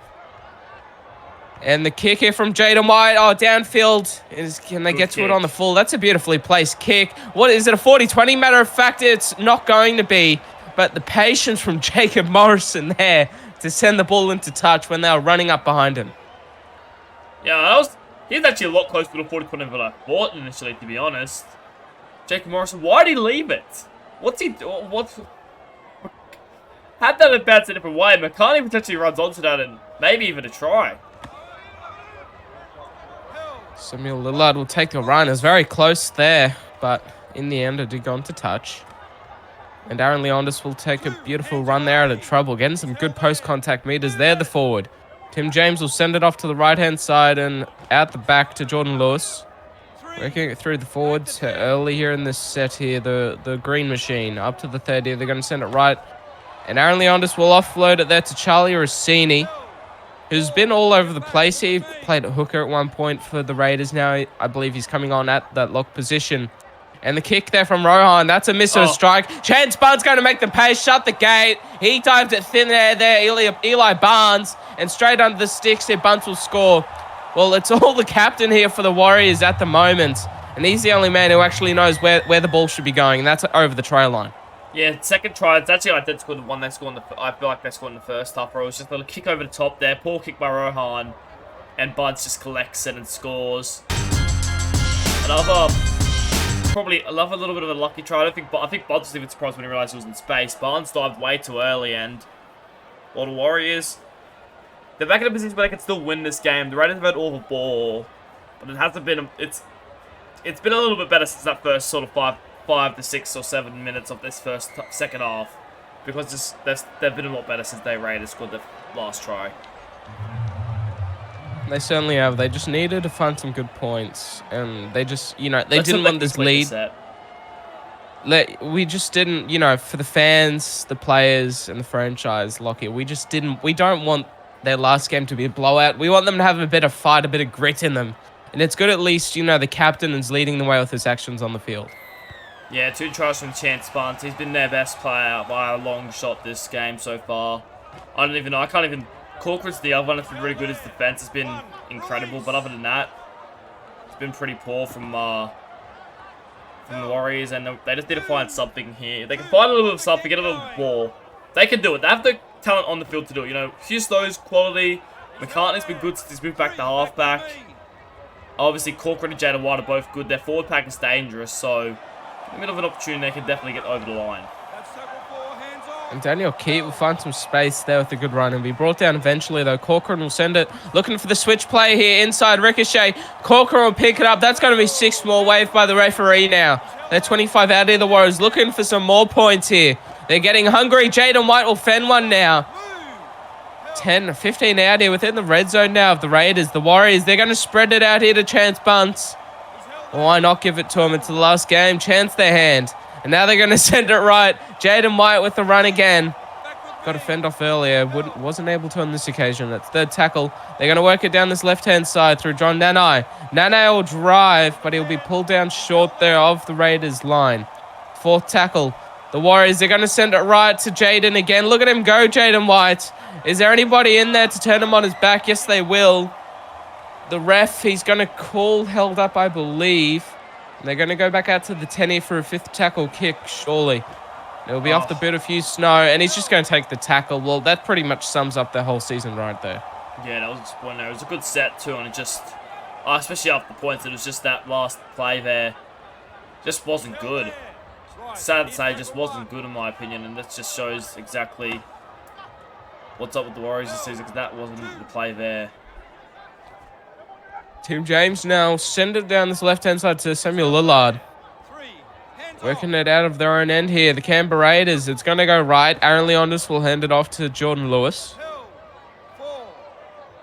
And the kick here from Jaden White. Oh, downfield. Can they get to it on the full? That's a beautifully placed kick. What is it, a 40-20? Matter of fact, it's not going to be. But the patience from Jacob Morrison there to send the ball into touch when they were running up behind him. Yeah, he's actually a lot closer to the 40-20 than I thought initially, to be honest. Jacob Morrison, why did he leave it? What's he doing? Had that at bats a different way. McCartney potentially runs onto that and maybe even a try. Samuel Lillard will take the run. It was very close there, but in the end, it did go into touch. And Aaron Leondis will take a beautiful run there out of trouble. Getting some good post-contact meters there, the forward. Tim James will send it off to the right-hand side and out the back to Jordan Lewis. Working it through the forwards early here in this set here. The green machine up to the 30. They're going to send it right And Aaron Leondis will offload it there to Charlie Rossini, who's been all over the place. He played at hooker at one point for the Raiders. Now I believe he's coming on at that lock position. And the kick there from Rohan, that's a miss of a strike. Chance Barnes going to make the pace, shut the gate. He dives it thin there, Eli Barnes. And straight under the sticks here, Bunce will score. Well, it's all the captain here for the Warriors at the moment. And he's the only man who actually knows where the ball should be going. And that's over the trail line. Yeah, second try. It's actually identical to the one they scored in the... I feel like they scored in the first half. It was just a little kick over the top there. Poor kick by Rohan. And Bunce just collects it and scores. Another... Probably a little bit of a lucky try. I think Bunce was even surprised when he realised he was in space. Barnes dived way too early, and the Warriors, they're back in a position where they can still win this game. The Raiders have had all the ball, but it hasn't been. It's been a little bit better since that first sort of 5 to 6 or 7 minutes of this second half, because they've been a lot better since they Raiders scored the last try. They certainly have. They just needed to find some good points. And they just, they didn't want this lead. We just didn't, for the fans, the players, and the franchise, Lockie, we don't want their last game to be a blowout. We want them to have a bit of fight, a bit of grit in them. And it's good at least, the captain is leading the way with his actions on the field. Yeah, 2 tries from Chance Barnes. He's been their best player by a long shot this game so far. I can't even... Corcoran's the other one that's been really good. His defense has been incredible, but other than that, it's been pretty poor from the Warriors, and they just need to find something here. If they can find a little bit of something, get a little ball, they can do it. They have the talent on the field to do it. Husto's quality. McCartney's been good since he's moved back to halfback. Obviously, Corcoran and Jaden White are both good. Their forward pack is dangerous, so in the middle of an opportunity, they can definitely get over the line. And Daniel Keat will find some space there with a good run and be brought down eventually, though. Corcoran will send it. Looking for the switch play here inside Ricochet. Corcoran will pick it up. That's going to be 6 more, waved by the referee now. They're 25 out here, the Warriors, looking for some more points here. They're getting hungry. Jaden White will fend one now. 10, 15 out here within the red zone now of the Raiders. The Warriors, they're going to spread it out here to Chance Bunce. Why not give it to him? It's the last game. Chance their hand. And now they're going to send it right. Jaden White with the run again. Got to fend off earlier. Wasn't able to on this occasion. That's third tackle. They're going to work it down this left-hand side through John Nanai. Nanai will drive, but he'll be pulled down short there of the Raiders' line. Fourth tackle. The Warriors, they're going to send it right to Jaden again. Look at him go, Jaden White. Is there anybody in there to turn him on his back? Yes, they will. The ref, he's going to call held up, I believe. They're going to go back out to the 10 here for a 5th tackle kick, surely. It'll be off the boot of Hugh Snow, and he's just going to take the tackle. Well, that pretty much sums up the whole season right there. Yeah, that was disappointing. It was a good set, too, and it just... especially after the points, it was just that last play there. Just wasn't good. Sad to say, it just wasn't good in my opinion, and that just shows exactly what's up with the Warriors this season, because that wasn't the play there. Tim James now send it down this left-hand side to Samuel Lillard. Working it out of their own end here. The Canberra Raiders, it's going to go right. Aaron Leondis will hand it off to Jordan Lewis.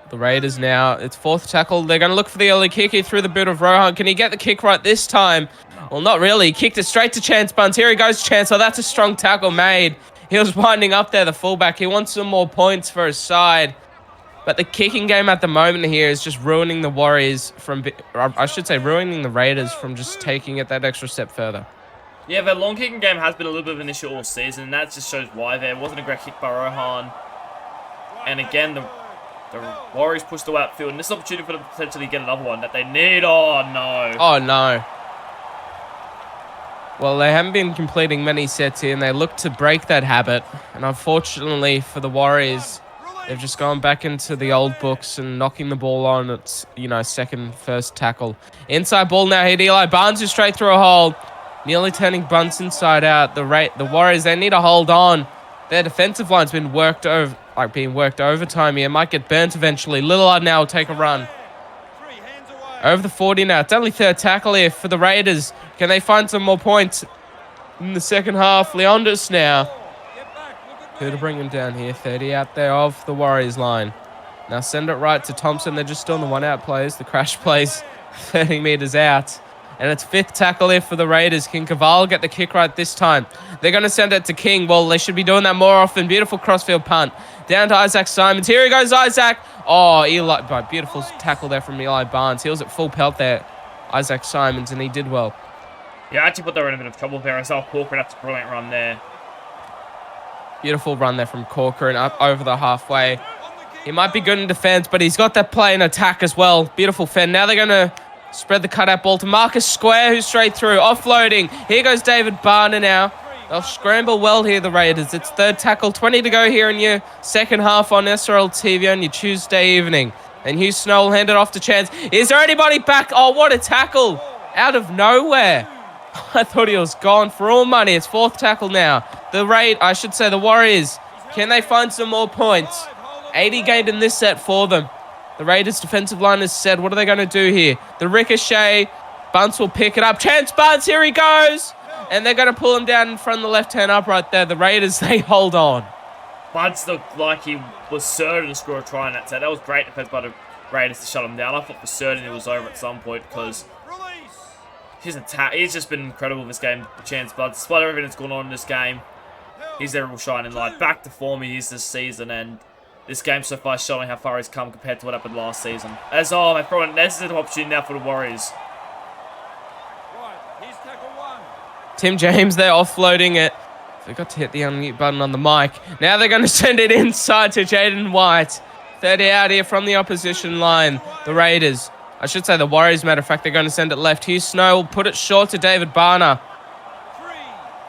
The Raiders now, it's 4th tackle. They're going to look for the early kick here through the boot of Rohan. Can he get the kick right this time? Well, not really. He kicked it straight to Chance Bunce. Here he goes, Chance. Oh, that's a strong tackle made. He was winding up there, the fullback. He wants some more points for his side. But the kicking game at the moment here is just ruining the Warriors from... I should say ruining the Raiders from just taking it that extra step further. Yeah, their long kicking game has been a little bit of an issue all season, and that just shows why there wasn't a great kick by Rohan. And again, the Warriors pushed the outfield, and this is an opportunity for them to potentially get another one that they need. Oh, no. Oh, no. Well, they haven't been completing many sets here, and they look to break that habit. And unfortunately for the Warriors, they've just gone back into the old books and knocking the ball on its, second, first tackle. Inside ball now hit Eli Barnes is straight through a hole. Nearly turning Bunce inside out. The Warriors, they need to hold on. Their defensive line's been worked overtime here. Might get burnt eventually. Lillard now will take a run. Over the 40 now. It's only third tackle here for the Raiders. Can they find some more points in the second half? Leondis now. Who to bring him down here? 30 out there of the Warriors line. Now send it right to Thompson. They're just still on the 1-out plays. The crash plays 30 meters out. And it's 5th tackle here for the Raiders. Can Caval get the kick right this time? They're going to send it to King. Well, they should be doing that more often. Beautiful crossfield punt. Down to Isaac Simons. Here he goes, Isaac. Oh, Eli, beautiful tackle there from Eli Barnes. He was at full pelt there, Isaac Simons, and he did well. Yeah, I actually put they were in a bit of trouble there. I saw Corcoran. That's a brilliant run there. Beautiful run there from Corcoran up over the halfway. He might be good in defense, but he's got that play in attack as well. Beautiful fend. Now they're going to spread the cutout ball to Marcus Square, who's straight through. Offloading. Here goes David Barner now. They'll scramble well here, the Raiders. It's 3rd tackle. 20 to go here in your second half on SRL TV on your Tuesday evening. And Hugh Snow will hand it off to Chance. Is there anybody back? Oh, what a tackle. Out of nowhere. I thought he was gone for all money. It's 4th tackle now. The Warriors. Can they find some more points? 80 gained in this set for them. The Raiders defensive line has said, what are they going to do here? The ricochet. Bunce will pick it up. Chance Bunce, here he goes. And they're going to pull him down in front of the left-hand upright there. The Raiders, they hold on. Bunce looked like he was certain to score a try in that set. That was great defense by the Raiders to shut him down. I thought for certain it was over at some point because he's just been incredible this game, Chance Bunce. Despite everything that's going on in this game, he's their real shining light. Back to form he is this season, and this game so far is showing how far he's come compared to what happened last season. As my friend, this is an opportunity now for the Warriors. Tim James there offloading it. Forgot to hit the unmute button on the mic. Now they're going to send it inside to Jaden White. 30 out here from the opposition line. The Raiders. I should say the Warriors, matter of fact, they're going to send it left. Hugh Snow will put it short to David Barner.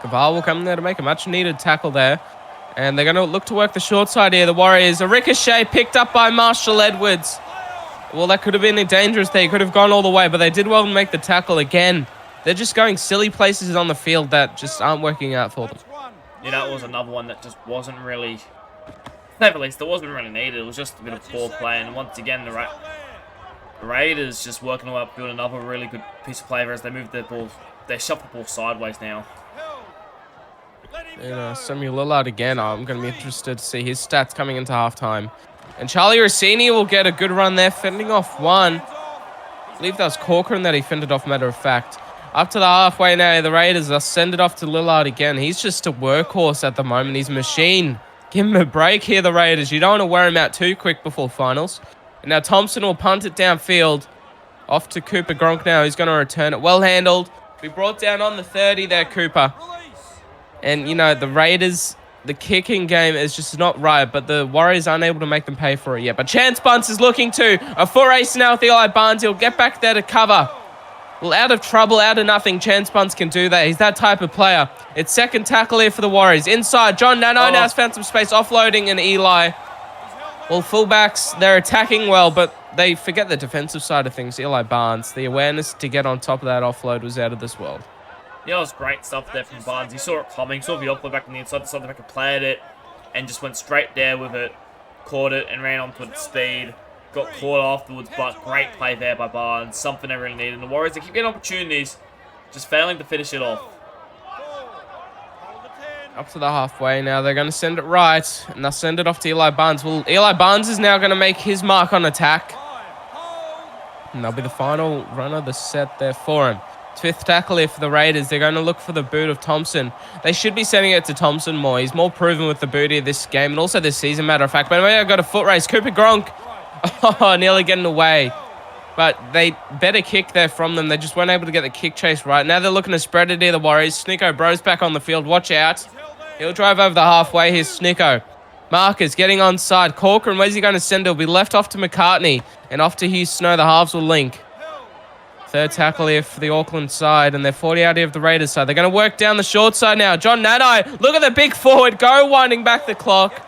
Caval will come there to make a much-needed tackle there. And they're going to look to work the short side here. The Warriors. A ricochet picked up by Marshall Edwards. Well, that could have been dangerous there. He could have gone all the way, but they did well to make the tackle again. They're just going silly places on the field that just aren't working out for them. Yeah, that was another one that just wasn't really... At least it wasn't really needed. It was just a bit of poor play. And once again, the Raiders just working up, doing another really good piece of play as they move the ball. They shove the ball sideways now. And Samuel Lillard again. I'm going to be interested to see his stats coming into halftime. And Charlie Rossini will get a good run there, fending off one. I believe that was Corcoran that he fended off, matter of fact. Up to the halfway now, the Raiders. They'll send it off to Lillard again. He's just a workhorse at the moment. He's a machine. Give him a break here, the Raiders. You don't want to wear him out too quick before finals. And now Thompson will punt it downfield. Off to Cooper Gronk now. He's going to return it. Well handled. We brought down on the 30 there, Cooper. And, you know, the Raiders, the kicking game is just not right, but the Warriors aren't able to make them pay for it yet. But Chance Bunce is looking to a 4-ace now with Eli Barnes. He'll get back there to cover. Well, out of trouble, out of nothing, Chance Bunce can do that. He's that type of player. It's 2nd tackle here for the Warriors. Inside, John Nano now has found some space, offloading, and Eli. Well, fullbacks, they're attacking well, but they forget the defensive side of things. Eli Barnes, the awareness to get on top of that offload was out of this world. Yeah, it was great stuff there from Barnes. He saw it coming, saw the offload back on the inside, decided to make a play at it, and just went straight there with it, caught it, and ran onto its speed. Got caught afterwards, but great play there by Barnes. Something they really needed. And the Warriors, they keep getting opportunities, just failing to finish it off. Up to the halfway now. They're going to send it right, and they'll send it off to Eli Barnes. Well, Eli Barnes is now going to make his mark on attack. And that'll be the final run of the set there for him. 5th tackle here for the Raiders. They're going to look for the boot of Thompson. They should be sending it to Thompson more. He's more proven with the boot here this game, and also this season, matter of fact. But anyway, I've got a foot race. Cooper Gronk. Oh, nearly getting away. But they better kick there from them. They just weren't able to get the kick chase right. Now they're looking to spread it here, the Warriors. Snicko Bros back on the field. Watch out. He'll drive over the halfway. Here's Snicko. Marcus getting onside. Corcoran, where's he going to send it? He'll be left off to McCartney. And off to Hugh Snow. The halves will link. 3rd tackle here for the Auckland side. And they're 40 out here of the Raiders side. They're going to work down the short side now. John Nanai. Look at the big forward. Go winding back the clock.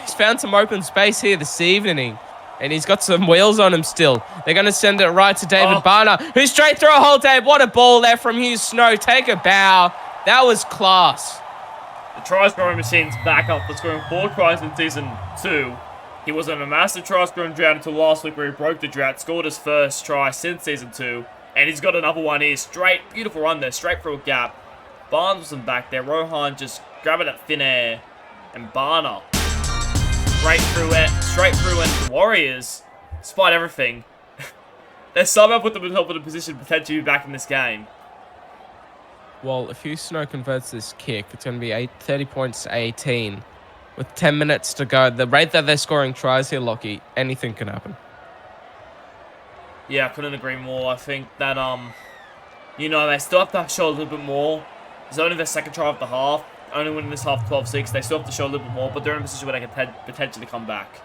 He's found some open space here this evening. And he's got some wheels on him still. They're going to send it right to David Barner, who's straight through a hole, Dave. What a ball there from Hugh Snow. Take a bow. That was class. The try scoring machine's back up for scoring 4 tries in Season 2. He was on a massive try scoring drought until last week where he broke the drought, scored his first try since Season 2. And he's got another one here. Straight, beautiful run there, straight through a gap. Barnes wasn't back there. Rohan just grabbing at thin air. And Barner. Straight through it, and the Warriors, despite everything, They somehow put them in a position to potentially be back in this game. Well, if Houston converts this kick, it's going to be 30 points to 18. With 10 minutes to go, the rate that they're scoring tries here, Lockie, anything can happen. Yeah, I couldn't agree more. I think that, they still have to show a little bit more. It's only their second try of the half. Only winning this half 12-6. They still have to show a little bit more, but they're in a position where they can potentially come back.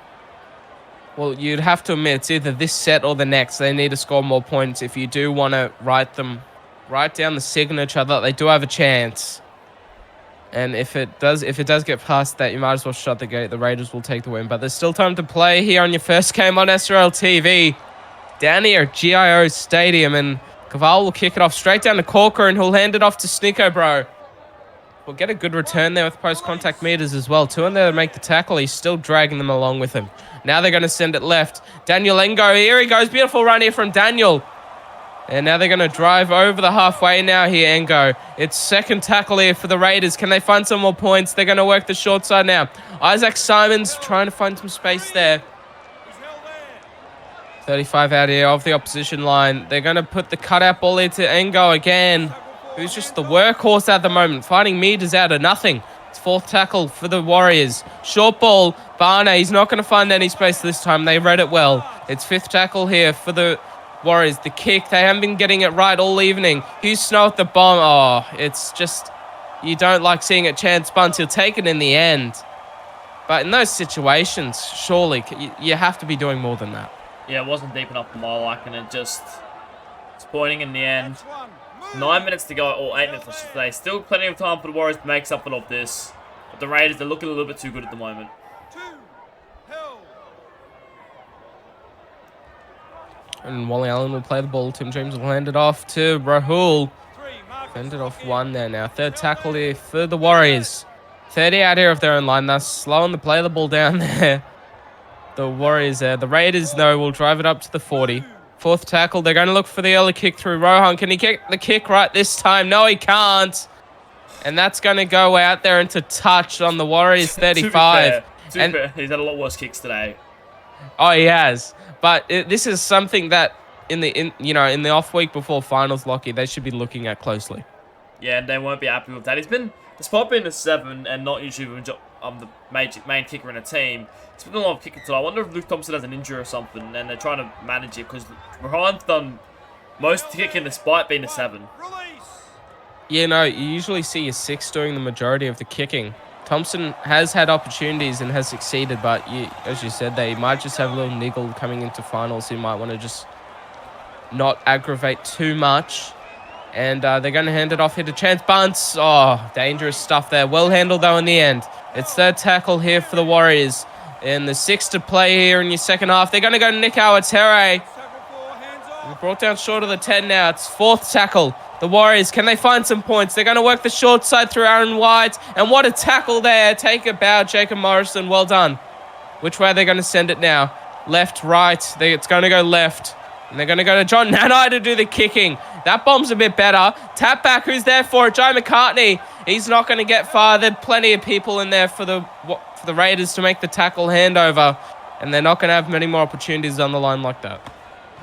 Well, you'd have to admit it's either this set or the next. They need to score more points if you do want to write down the signature that they do have a chance. And if it does get past that, you might as well shut the gate. The Raiders will take the win. But there's still time to play here on your first game on SRL TV. Down here at GIO Stadium, and Caval will kick it off straight down to Corker, and he'll hand it off to Snicko, bro. We'll get a good return there with post-contact meters as well. Two in there to make the tackle. He's still dragging them along with him. Now they're going to send it left. Daniel Engo, here he goes. Beautiful run here from Daniel. And now they're going to drive over the halfway now here, Engo. It's second tackle here for the Raiders. Can they find some more points? They're going to work the short side now. Isaac Simons trying to find some space there. 35 out here of the opposition line. They're going to put the cutout ball into Engo again, who's just the workhorse at the moment, finding meters out of nothing. It's fourth tackle for the Warriors. Short ball, Barna, he's not going to find any space this time. They read it well. It's fifth tackle here for the Warriors. The kick, they haven't been getting it right all evening. Hughes Snow at the bomb. Oh, it's just, you don't like seeing it chance bunts. He'll take it in the end. But in those situations, surely, you have to be doing more than that. Yeah, it wasn't deep enough for my liking. It's pointing in the end. 9 minutes to go, or 8 minutes I should say. Still plenty of time for the Warriors to make something of this. But the Raiders, they're looking a little bit too good at the moment. And Wally Allen will play the ball. Tim James will hand it off to Rahul. Fended off one there now. Third tackle here for the Warriors. 30 out here of their own line. They're slowing the play the ball down there. The Warriors there. The Raiders, though, will drive it up to the 40. Fourth tackle. They're going to look for the early kick through. Rohan, can he kick the kick right this time? No, he can't. And that's going to go out there into touch on the Warriors 35. He's had a lot worse kicks today. Oh, he has. But this is something that in the off week before finals, Lockie, they should be looking at closely. Yeah, and they won't be happy with that. Despite being a 7 and not usually the main kicker in a team, it's been a lot of kicking today. I wonder if Luke Thompson has an injury or something, and they're trying to manage it because Ryan's done most kicking despite being a 7. Yeah, no, you usually see a 6 doing the majority of the kicking. Thompson has had opportunities and has succeeded, but as you said, they might just have a little niggle coming into finals. He might want to just not aggravate too much. And they're going to hand it off here to Chance Bunce. Oh, dangerous stuff there. Well handled, though, in the end. It's third tackle here for the Warriors. And the 6 to play here in your second half. They're going to go to Nick Awatere. We're brought down short of the 10 now. It's fourth tackle. The Warriors, can they find some points? They're going to work the short side through Aaron White. And what a tackle there. Take a bow, Jacob Morrison. Well done. Which way are they going to send it now? Left, right. It's going to go left. And they're going to go to John Nanai to do the kicking. That bomb's a bit better. Tap back, who's there for it? Joe McCartney. He's not going to get far. There's plenty of people in there for the Raiders to make the tackle handover. And they're not going to have many more opportunities on the line like that.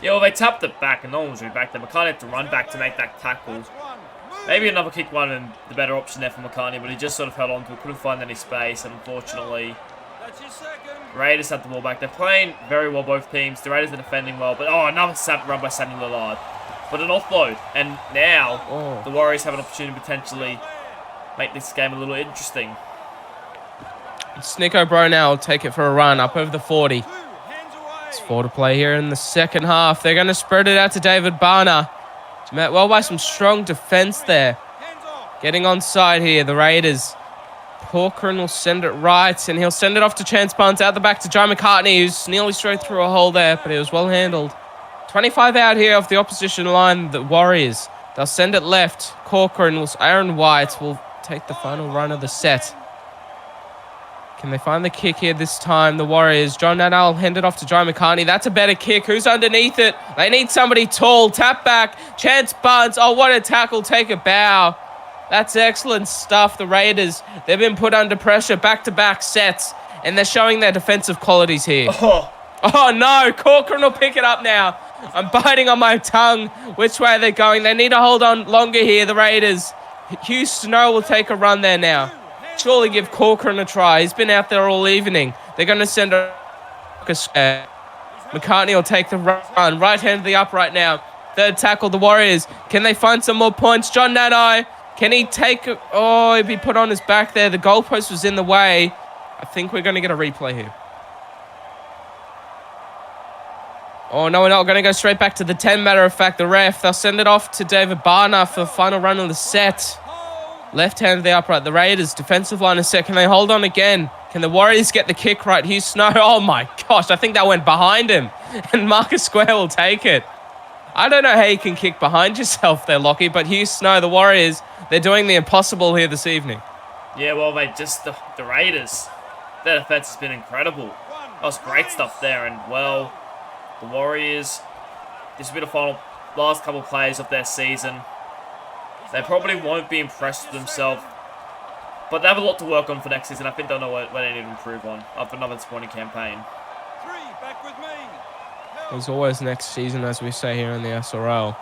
Yeah, well, they tapped it back and no one was really back there. McCartney had to run back to make that tackle. Maybe another kick might have been the better option there for McCartney, but he just sort of held on to it. Couldn't find any space, and unfortunately, Raiders had the ball back. They're playing very well, both teams. The Raiders are defending well, but another run by Samuel Lillard. But an offload, and now the Warriors have an opportunity to potentially make this game a little interesting. Snicko Bro now will take it for a run up over the 40. It's 4 to play here in the second half. They're going to spread it out to David Barner. It's met well by some strong defense there. Getting onside here, the Raiders. Corcoran will send it right, and he'll send it off to Chance Bunce out the back to Joe McCartney, who's nearly straight through a hole there, but it was well handled. 25 out here off the opposition line, the Warriors. They'll send it left. Corcoran, Aaron White will take the final run of the set. Can they find the kick here this time? The Warriors. John Nadal hand it off to Joe McCartney. That's a better kick. Who's underneath it? They need somebody tall. Tap back. Chance Bunce. Oh, what a tackle. Take a bow. That's excellent stuff. The Raiders, they've been put under pressure. Back-to-back sets. And they're showing their defensive qualities here. Oh, no. Corcoran will pick it up now. I'm biting on my tongue. Which way are they going? They need to hold on longer here, the Raiders. Hugh Snow will take a run there now. Surely give Corcoran a try. He's been out there all evening. They're going to send a square. McCartney will take the run. Right hand to the upright now. Third tackle, the Warriors. Can they find some more points? John Nanai. Can he take... Oh, he'd be put on his back there. The goalpost was in the way. I think we're going to get a replay here. Oh, no, we're not. We're going to go straight back to the 10, matter of fact. The ref, they'll send it off to David Barner for the final run of the set. Left hand to the upright. The Raiders, defensive line is set. Can they hold on again? Can the Warriors get the kick right? Hugh Snow. Oh, my gosh. I think that went behind him. And Marcus Square will take it. I don't know how you can kick behind yourself there, Lockie, but Hugh Snow, the Warriors, they're doing the impossible here this evening. Yeah, well, mate, just the Raiders. Their defense has been incredible. That was great stuff there. And, well, the Warriors, this will be the last couple of plays of their season. They probably won't be impressed with themselves, but they have a lot to work on for next season. I think they'll know what they need to improve on after another disappointing campaign. There's always next season, as we say here in the SRL.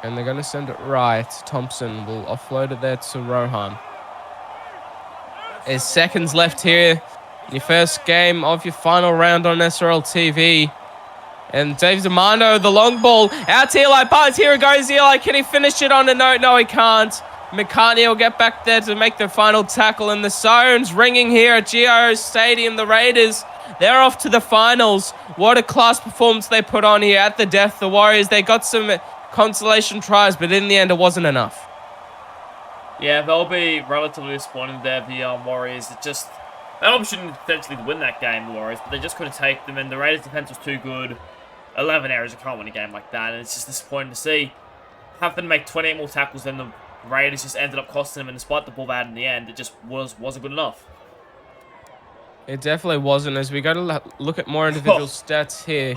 And they're going to send it right. Thompson will offload it there to Rohan. There's seconds left here in your first game of your final round on SRL TV. And Dave Zamando, the long ball, out to Eli Barnes. Here it goes, Eli. Can he finish it on a note? No, he can't. McCartney will get back there to make the final tackle. And the sirens ringing here at GIO Stadium. The Raiders, they're off to the finals. What a class performance they put on here at the death. The Warriors, they got some consolation tries, but in the end, it wasn't enough. Yeah, they'll be relatively disappointed there, the Warriors. It just, that option potentially to win that game, the Warriors, but they just couldn't take them, and the Raiders' defense was too good. 11 errors, you can't win a game like that, and it's just disappointing to see. Having to make 28 more tackles than the Raiders just ended up costing them, and despite the ball they had in the end, it just wasn't good enough. It definitely wasn't. As we go to look at more individual stats here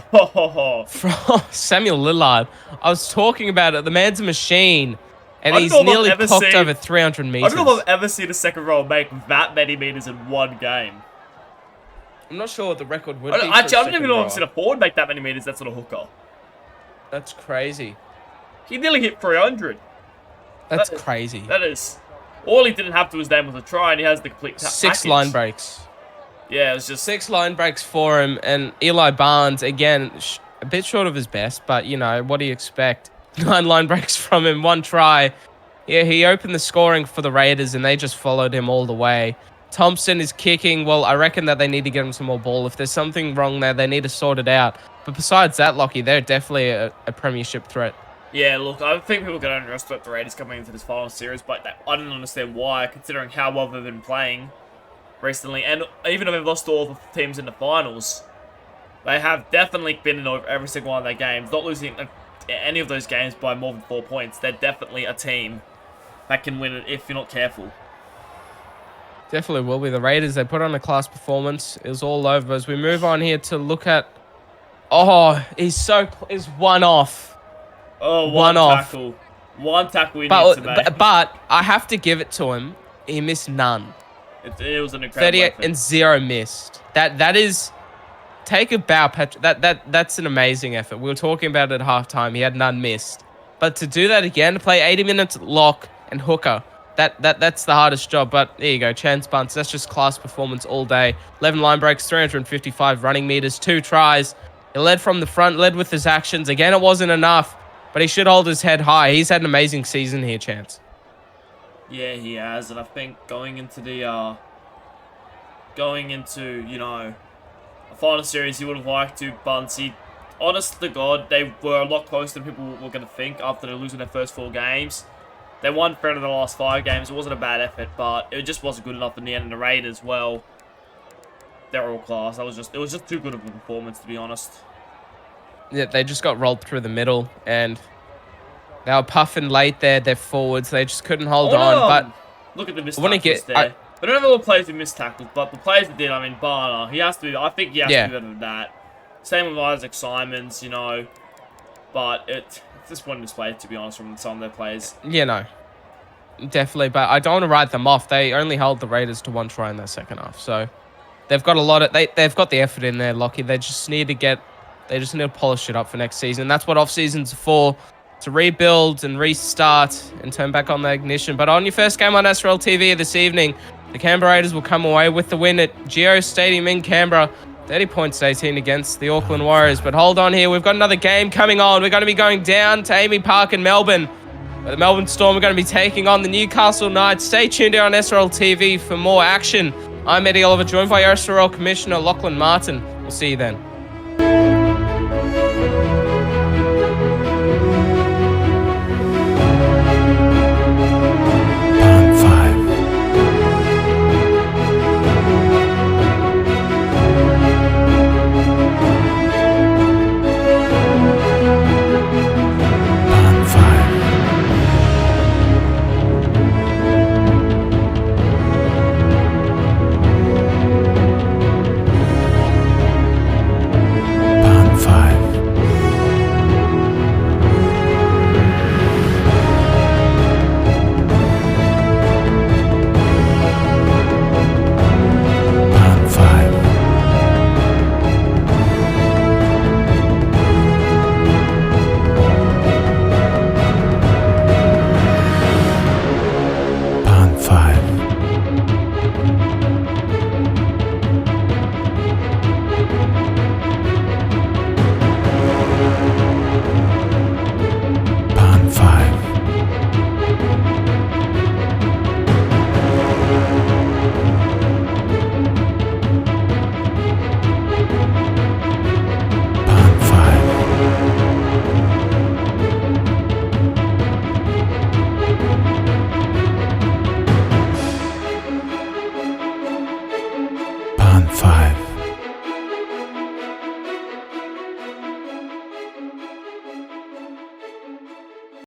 from Samuel Lillard. I was talking about it. The man's a machine, and he's nearly clocked over 300 meters. I don't know if I've ever seen a second row make that many meters in one game. I'm not sure what the record would be. Actually, I don't even know if I've seen a forward make that many meters. That's not a hooker. That's crazy. He nearly hit 300. That's crazy. That is. All he didn't have to his name was a try, and he has the complete 6 line breaks. Yeah, it was just 6 line breaks for him, and Eli Barnes, again, a bit short of his best, but, you know, what do you expect? 9 line breaks from him, 1 try. Yeah, he opened the scoring for the Raiders, and they just followed him all the way. Thompson is kicking. Well, I reckon that they need to get him some more ball. If there's something wrong there, they need to sort it out. But besides that, Lockie, they're definitely a premiership threat. Yeah, look, I think people are going to underestimate the Raiders coming into this final series, but I don't understand why, considering how well they've been playing recently. And even if they've lost all the teams in the finals, they have definitely been in every single one of their games. Not losing any of those games by more than 4 points. They're definitely a team that can win it if you're not careful. Definitely will be. The Raiders, they put on a class performance. It was all over. As we move on here to look at... Oh, he's one off. Oh, one tackle. One tackle he needs to make. But I have to give it to him. He missed none. It was an incredible 38 effort. and 0 missed. That is... Take a bow, Patrick. That's an amazing effort. We were talking about it at halftime. He had none missed. But to do that again, to play 80 minutes lock and hooker... That's the hardest job, but there you go. Chance bunts. That's just class performance all day. 11 line breaks, 355 running meters, 2 tries. He led from the front, led with his actions. Again, it wasn't enough, but he should hold his head high. He's had an amazing season here, Chance. Yeah, he has, and I think going into you know, a final series, he would have liked to bunts. Honest to God, they were a lot closer than people were going to think after losing their first 4 games. They won 3 of the last 5 games. It wasn't a bad effort, but it just wasn't good enough in the end. And the Raiders, well, they're all class. It was just too good of a performance, to be honest. Yeah, they just got rolled through the middle, and they were puffing late there. Their forwards, they just couldn't hold on. But look at the missed tackles there. I don't know if all the players who missed tackles, but the players that did, I mean, Barner, he has to be. I think he has to be better than that. Same with Isaac Simons, you know, but it's disappointing display, to be honest, from some of their players. Yeah, no. Definitely, but I don't want to write them off. They only held the Raiders to 1 try in their second half, so they've got a lot of... They've got the effort in there, Lockie. They just need to get They just need to polish it up for next season. That's what off-seasons are for, to rebuild and restart and turn back on the ignition. But on your first game on SRL TV this evening, the Canberra Raiders will come away with the win at Geo Stadium in Canberra. 30 points to 18 against the Auckland Warriors. But hold on here. We've got another game coming on. We're going to be going down to Amy Park in Melbourne, where the Melbourne Storm are going to be taking on the Newcastle Knights. Stay tuned here on SRL TV for more action. I'm Eddie Oliver, joined by SRL Commissioner Lachlan Martin. We'll see you then.